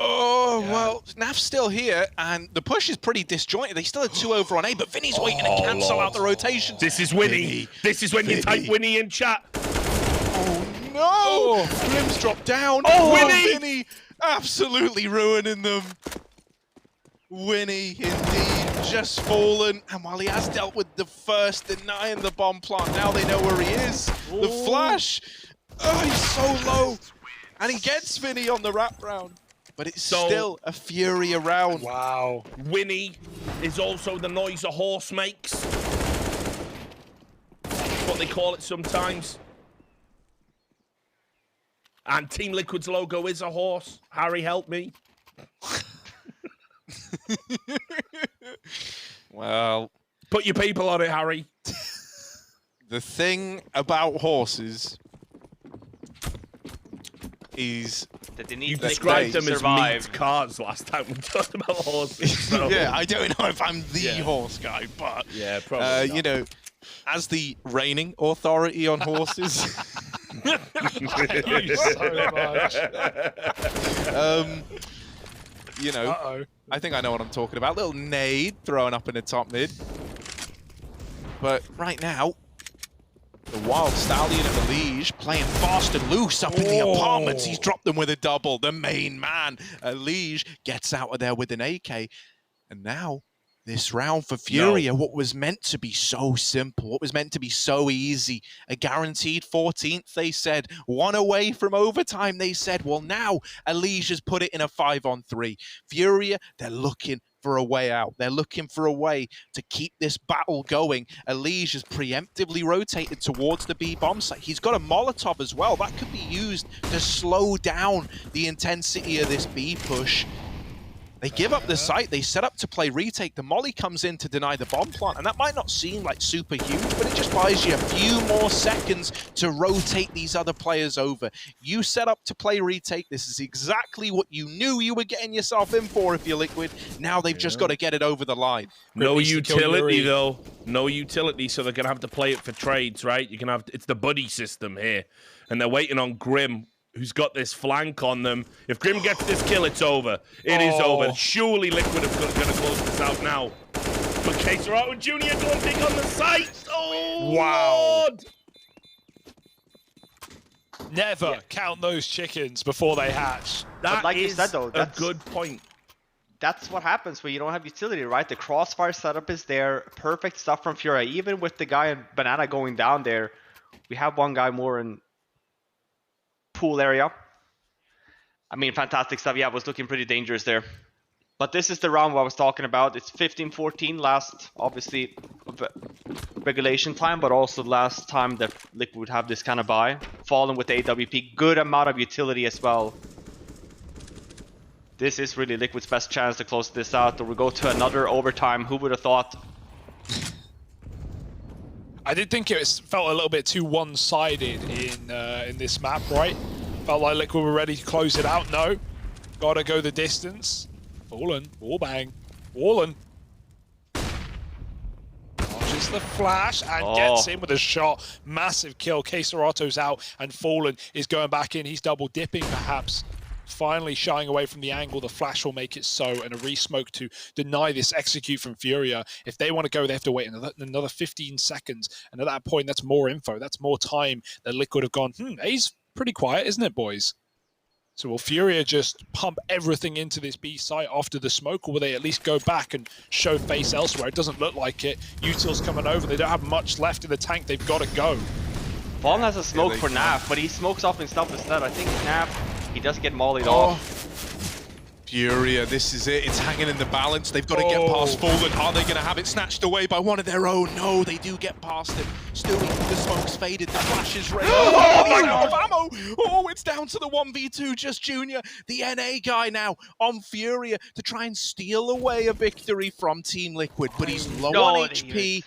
Oh, well, Naf's still here, and the push is pretty disjointed. They still have 2 over on A, but Vinny's waiting to cancel Lord. out the rotations. This is Winnie. Vinny. This is when you type Vinny. Winnie in chat. Oh, no! Grim's dropped down. Oh, Winnie! Vinny! Absolutely ruining them. Winnie, indeed, just fallen. And while he has dealt with the first, denying the bomb plant, now they know where he is. The flash. Oh, he's so low. And he gets Vinny on the wrap round. But it's still a Furia round. Wow. Winnie is also the noise a horse makes. That's what they call it sometimes. And Team Liquid's logo is a horse. Harry, help me. Well, Put your people on it, Harry. the thing about horses is... That they need You to described them as survive. meat cars last time we talked about horses. So. Yeah, I don't know if I'm the Yeah. horse guy, but... Yeah, probably not. you know, as the reigning authority on horses... You so much. You know, Uh-oh. I think I know what I'm talking about. Little nade thrown up in the top mid. But right now, the Wild Stallion of the Liege playing fast and loose up in the apartments. He's dropped them with a double. The main man, Liege, gets out of there with an AK. And now, this round for Furia, what was meant to be so simple, what was meant to be so easy, a guaranteed 14th, they said, 1 away from overtime, they said, well now, Liege has put it in a 5-on-3. Furia, they're looking for a way out. They're looking for a way to keep this battle going. Liege has preemptively rotated towards the B bomb site. He's got a Molotov as well. That could be used to slow down the intensity of this B push. They give up the site, they set up to play retake, the molly comes in to deny the bomb plant, and that might not seem like super huge, but it just buys you a few more seconds to rotate these other players over. You set up to play retake, this is exactly what you knew you were getting yourself in for if you're Liquid. Now they've just got to get it over the line. No Needs to kill utility Yuri. though. No utility, so they're gonna have to play it for trades, right? You can have it's the buddy system here, and they're waiting on Grim, who's got this flank on them. If Grim gets this kill, it's over. It is over. Surely Liquid are going to close this out now. But Caserato and Junior going big on the site. Oh, Wow. Lord. Never count those chickens before they hatch. That like you is said, though, a that's- good point. That's what happens when you don't have utility, right? The crossfire setup is there. Perfect stuff from Furia. Even with the guy in Banana going down there, we have one guy more in pool area. I mean, fantastic stuff. Yeah, it was looking pretty dangerous there. But this is the round I was talking about. It's 15-14 last, obviously, regulation time, but also the last time that Liquid would have this kind of buy. Fallen with the AWP. Good amount of utility as well. This is really Liquid's best chance to close this out, or we go to another overtime. Who would have thought? I did think felt a little bit too one-sided in this map, right? Felt like Liquid were ready to close it out. No, gotta go the distance. Fallen, wallbang, Wallen. Launches the flash and gets in with a shot. Massive kill. Keserato's out and Fallen is going back in. He's double dipping perhaps. Finally shying away from the angle. The flash will make it so, and a re-smoke to deny this execute from FURIA. If they want to go, they have to wait another 15 seconds. And at that point, that's more info. That's more time that Liquid have gone, A's pretty quiet, isn't it, boys? So will FURIA just pump everything into this B site after the smoke, or will they at least go back and show face elsewhere? It doesn't look like it. Util's coming over. They don't have much left in the tank. They've got to go. Fallen has a smoke for Naf, but he smokes off himself instead. I think Naf, he does get mollied off. FURIA, this is it. It's hanging in the balance. They've got to get past Fallen. Are they going to have it snatched away by one of their own? No, they do get past him. Stewie, the smoke's faded. The flash is ready. Oh my God! Ammo! Oh, it's down to the 1v2. Just Junior, the NA guy now on FURIA to try and steal away a victory from Team Liquid, but he's low on HP.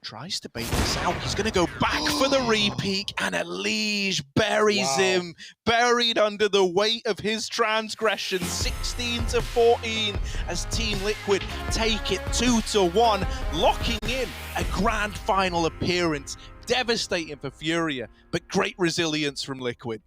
Tries to bait this out. He's going to go back for the repeat, and Elige buries him, buried under the weight of his transgression. 16-14 as Team Liquid take it 2-1, locking in a grand final appearance. Devastating for FURIA, but great resilience from Liquid.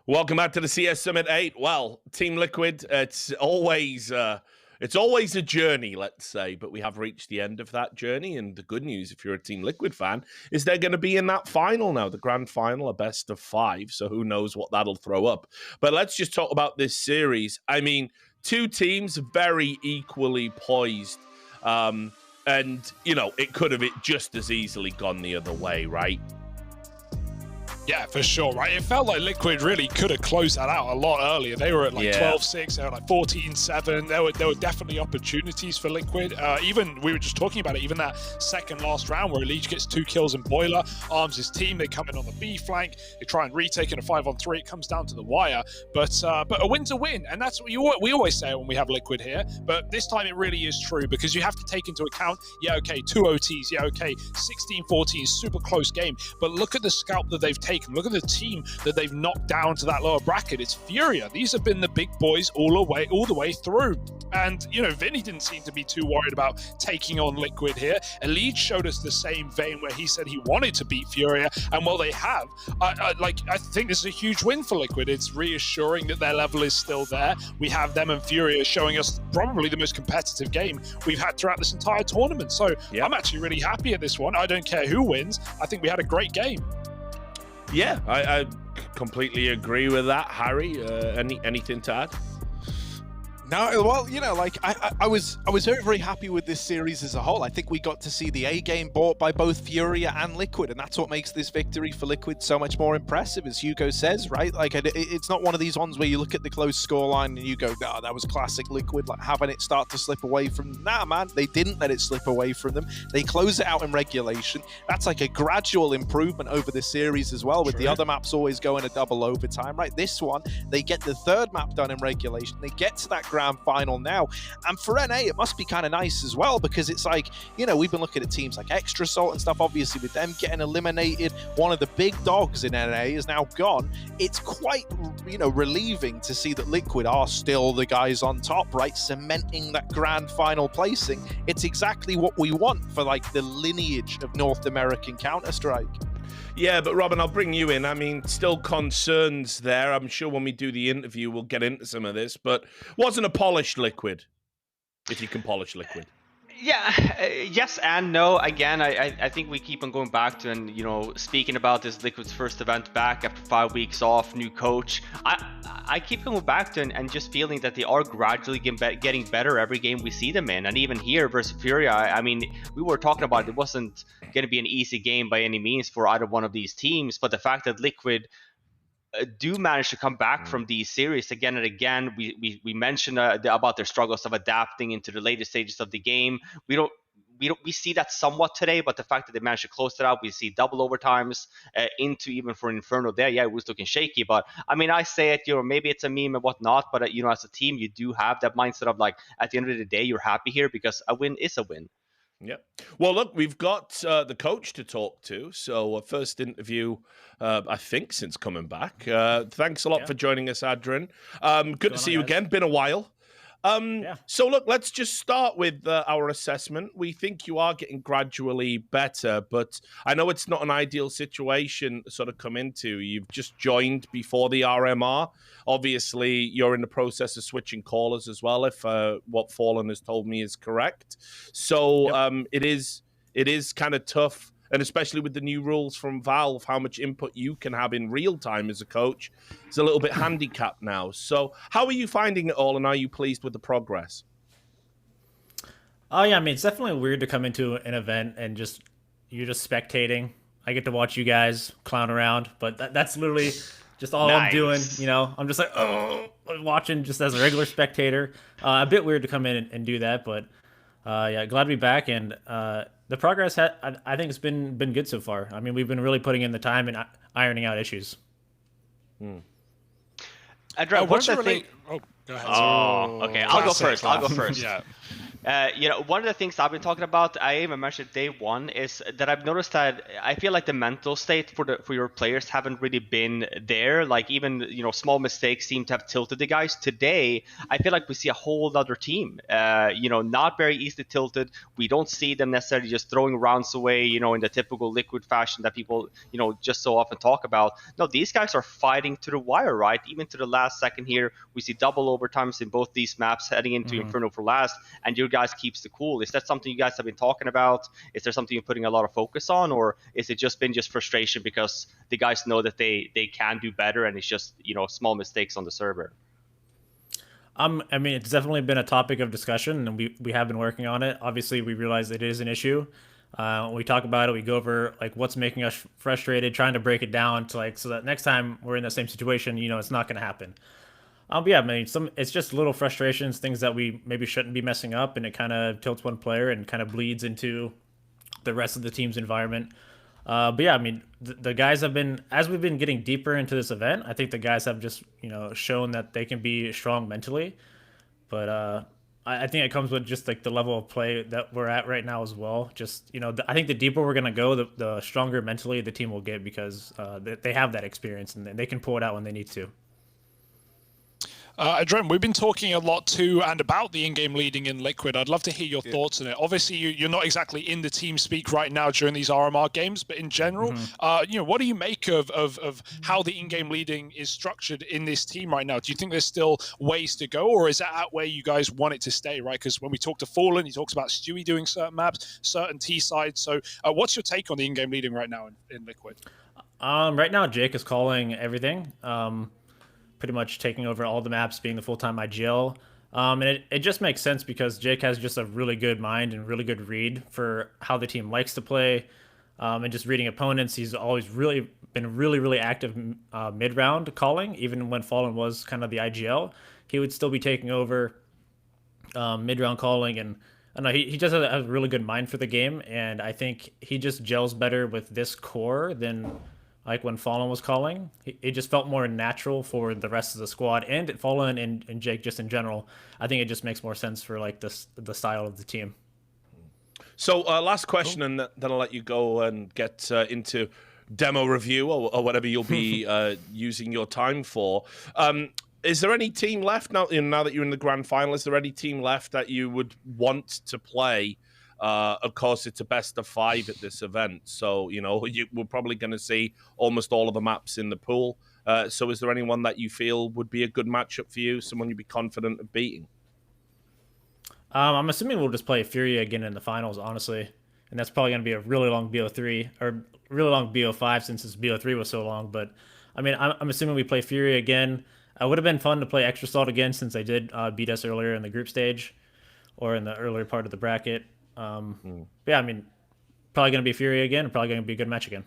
Welcome back to the CS Summit 8. Well, Team Liquid, it's always a journey, let's say, but we have reached the end of that journey. And the good news, if you're a Team Liquid fan, is they're going to be in that final now, the grand final, a best of 5. So who knows what that'll throw up. But let's just talk about this series. I mean, two teams very equally poised. And, you know, it could have just as easily gone the other way, right? Yeah, for sure, right? It felt like Liquid really could have closed that out a lot earlier. They were at like 12-6, they were like 14-7. There were definitely opportunities for Liquid. Even, we were just talking about it, even that second last round where Elige gets 2 kills in Boiler, arms his team, they come in on the B flank, they try and retake in a 5-on-3, it comes down to the wire. But a win's a win, and that's what we always say when we have Liquid here, but this time it really is true, because you have to take into account, 2 OTs, 16-14, super close game, but look at the scalp that they've taken. Look at the team that they've knocked down to that lower bracket. It's FURIA. These have been the big boys all the way through. And, you know, Vinny didn't seem to be too worried about taking on Liquid here. Elige showed us the same vein where he said he wanted to beat FURIA, and well, they have. I think this is a huge win for Liquid. It's reassuring that their level is still there. We have them and FURIA showing us probably the most competitive game we've had throughout this entire tournament. So I'm actually really happy at this one. I don't care who wins. I think we had a great game. Yeah, I completely agree with that, Harry. Anything to add? No, well, you know, like I was very, very happy with this series as a whole. I think we got to see the A game bought by both FURIA and Liquid, and that's what makes this victory for Liquid so much more impressive, as Hugo says, right? Like, it's not one of these ones where you look at the close scoreline and you go, "Oh, that was classic Liquid," like having it start to slip away from them. Nah, man, they didn't let it slip away from them. They close it out in regulation. That's like a gradual improvement over the series as well, with the other maps always going a double overtime, right? This one, they get the third map done in regulation. They get to that grand final now, and for NA it must be kind of nice as well, because it's like, you know, we've been looking at teams like Extra Salt and stuff, obviously with them getting eliminated, one of the big dogs in NA is now gone. It's quite, you know, relieving to see that Liquid are still the guys on top, right, cementing that grand final placing. It's exactly what we want for like the lineage of North American Counter-Strike. Yeah, but Robin, I'll bring you in. I mean, still concerns there. I'm sure when we do the interview, we'll get into some of this, but wasn't a polished Liquid, if you can polish Liquid. Yeah, yes and no. Again, I think we keep on going back to, and you know, speaking about this Liquid's first event back after 5 weeks off, new coach. I keep going back to and just feeling that they are gradually getting better every game we see them in, and even here versus FURIA. I mean, we were talking about it wasn't going to be an easy game by any means for either one of these teams, but the fact that Liquid do manage to come back from these series again and again. We mentioned about their struggles of adapting into the later stages of the game. We we see that somewhat today, but the fact that they managed to close it out, we see double overtimes into even for Inferno there. Yeah, it was looking shaky, but I mean, I say it, maybe it's a meme and whatnot, but as a team, you do have that mindset of like, at the end of the day, you're happy here because a win is a win. Yep. Well, look, we've got the coach to talk to. So, first interview, I think, since coming back. Thanks a lot for joining us, Adrian. Good to see you again. Been a while. So, look, let's just start with our assessment. We think you are getting gradually better, but I know it's not an ideal situation to sort of come into. You've just joined before the RMR. Obviously, you're in the process of switching callers as well, if what Fallen has told me is correct. So it is kind of tough, and especially with the new rules from Valve, how much input you can have in real time as a coach is a little bit handicapped now. So how are you finding it all, and are you pleased with the progress? Oh yeah, I mean, it's definitely weird to come into an event and you're just spectating. I get to watch you guys clown around, but that's literally just all I'm doing. I'm just like, watching just as a regular spectator. A bit weird to come in and do that, but yeah, glad to be back. And the progress, I think, has been good so far. I mean, we've been really putting in the time and ironing out issues. What's your go ahead. Okay. I'll go first. Yeah. One of the things I've been talking about, I even mentioned day one, is that I've noticed that I feel like the mental state for your players haven't really been there. Like even small mistakes seem to have tilted the guys. Today, I feel like we see a whole other team. Not very easily tilted. We don't see them necessarily just throwing rounds away. In the typical Liquid fashion that people just so often talk about. No, these guys are fighting to the wire, right? Even to the last second here, we see double overtimes in both these maps heading into Inferno for last, and your guys keeps the cool. Is that something you guys have been talking about? Is there something you're putting a lot of focus on, or is it just been frustration because the guys know that they can do better and it's just small mistakes on the server? I mean, it's definitely been a topic of discussion, and we have been working on it. Obviously, we realize it is an issue. When we talk about it, we go over like what's making us frustrated, trying to break it down to so that next time we're in the same situation, it's not going to happen. Yeah, I mean, it's just little frustrations, things that we maybe shouldn't be messing up, and it kind of tilts one player and kind of bleeds into the rest of the team's environment. But yeah, I mean, the guys have been, as we've been getting deeper into this event, I think the guys have just, shown that they can be strong mentally. But I think it comes with just like the level of play that we're at right now as well. Just, I think the deeper we're going to go, the stronger mentally the team will get because they have that experience and they can pull it out when they need to. Adrian, we've been talking a lot to and about the in-game leading in Liquid. I'd love to hear your thoughts on it. Obviously, you're not exactly in the team speak right now during these RMR games, but in general, what do you make of how the in-game leading is structured in this team right now? Do you think there's still ways to go, or is that at where you guys want it to stay, right? Because when we talk to Fallen, he talks about Stewie doing certain maps, certain T-sides. So what's your take on the in-game leading right now in Liquid? Right now, Jake is calling everything. Pretty much taking over all the maps, being the full-time IGL. And it just makes sense because Jake has just a really good mind and really good read for how the team likes to play, and just reading opponents. He's always been really active mid-round calling. Even when Fallen was kind of the IGL, he would still be taking over mid-round calling. And I don't know, he just has a really good mind for the game, and I think he just gels better with this core than like when Fallen was calling. It just felt more natural for the rest of the squad and Fallen and Jake just in general. I think it just makes more sense for like the style of the team. So last question, and then I'll let you go and get into demo review or whatever you'll be using your time for. Is there any team left now that you're in the grand final? Is there any team left that you would want to play? Of course, it's a best of 5 at this event, so we're probably going to see almost all of the maps in the pool. So, is there anyone that you feel would be a good matchup for you? Someone you'd be confident of beating? I'm assuming we'll just play FURIA again in the finals, honestly, and that's probably going to be a really long BO3 or really long BO5 since this BO3 was so long. But I mean, I'm assuming we play FURIA again. It would have been fun to play Extra Salt again since they did beat us earlier in the group stage or in the earlier part of the bracket. Yeah, I mean, probably going to be FURIA again, and probably going to be a good match again.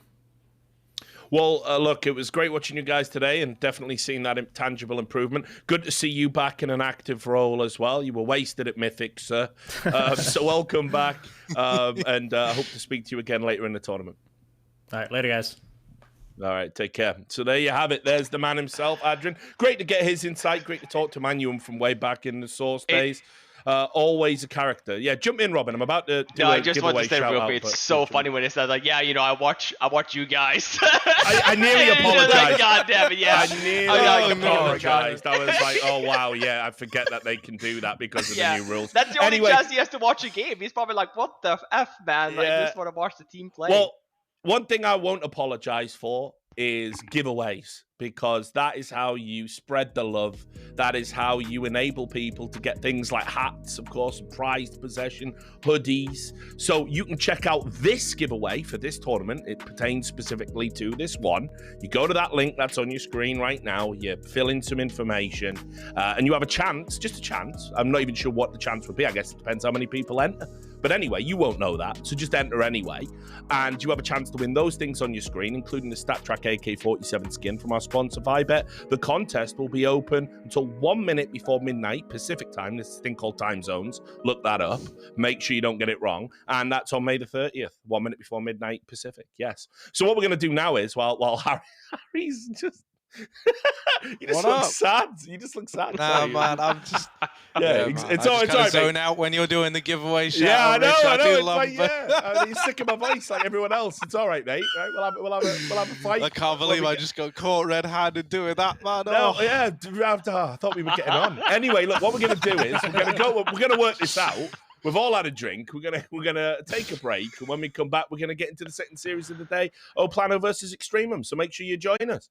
Well, look, it was great watching you guys today and definitely seeing that tangible improvement. Good to see you back in an active role as well. You were wasted at Mythic, sir. So welcome back, and I hope to speak to you again later in the tournament. All right, later, guys. All right, take care. So there you have it. There's the man himself, Adrian. Great to get his insight. Great to talk to Manuum from way back in the Source days. Always a character. Yeah, jump in, Robin. I'm about to do I just want to say real quick, it's so funny when it says like, yeah, I watch you guys. I nearly apologized. Like, God damn it, yeah. I nearly apologized. I was like, oh wow, yeah, I forget that they can do that because of the new rules. That's the only chance he has to watch a game. He's probably like, what the F, man? Like, I just want to watch the team play. Well, one thing I won't apologize for is giveaways, because that is how you spread the love. That is how you enable people to get things like hats, of course, prized possession, hoodies. So you can check out this giveaway for this tournament. It pertains specifically to this one. You go to that link that's on your screen right now, you fill in some information, and you have a chance, just a chance. I'm not even sure what the chance would be. I guess it depends how many people enter. But anyway, you won't know that, so just enter anyway. And you have a chance to win those things on your screen, including the StatTrack AK-47 skin from our sponsor, Vibet. The contest will be open until 1 minute before midnight Pacific time. This thing called time zones. Look that up. Make sure you don't get it wrong. And that's on May the 30th, 1 minute before midnight Pacific. Yes. So what we're going to do now is, while Harry's just... you just look sad. You just look sad. Nah, man, I'm just... Yeah, it's all right. Zone out when you're doing the giveaway shout. Yeah, I know. It's like, you're sick of my voice like everyone else. It's all right, mate. Right, we'll have a fight. I can't believe I just got caught red-handed doing that, man. No, yeah, I thought we were getting on. Anyway, look, what we're gonna do is we're gonna work this out. We've all had a drink. We're gonna take a break, and when we come back, we're gonna get into the second series of the day. Plano versus Extremum. So make sure you join us.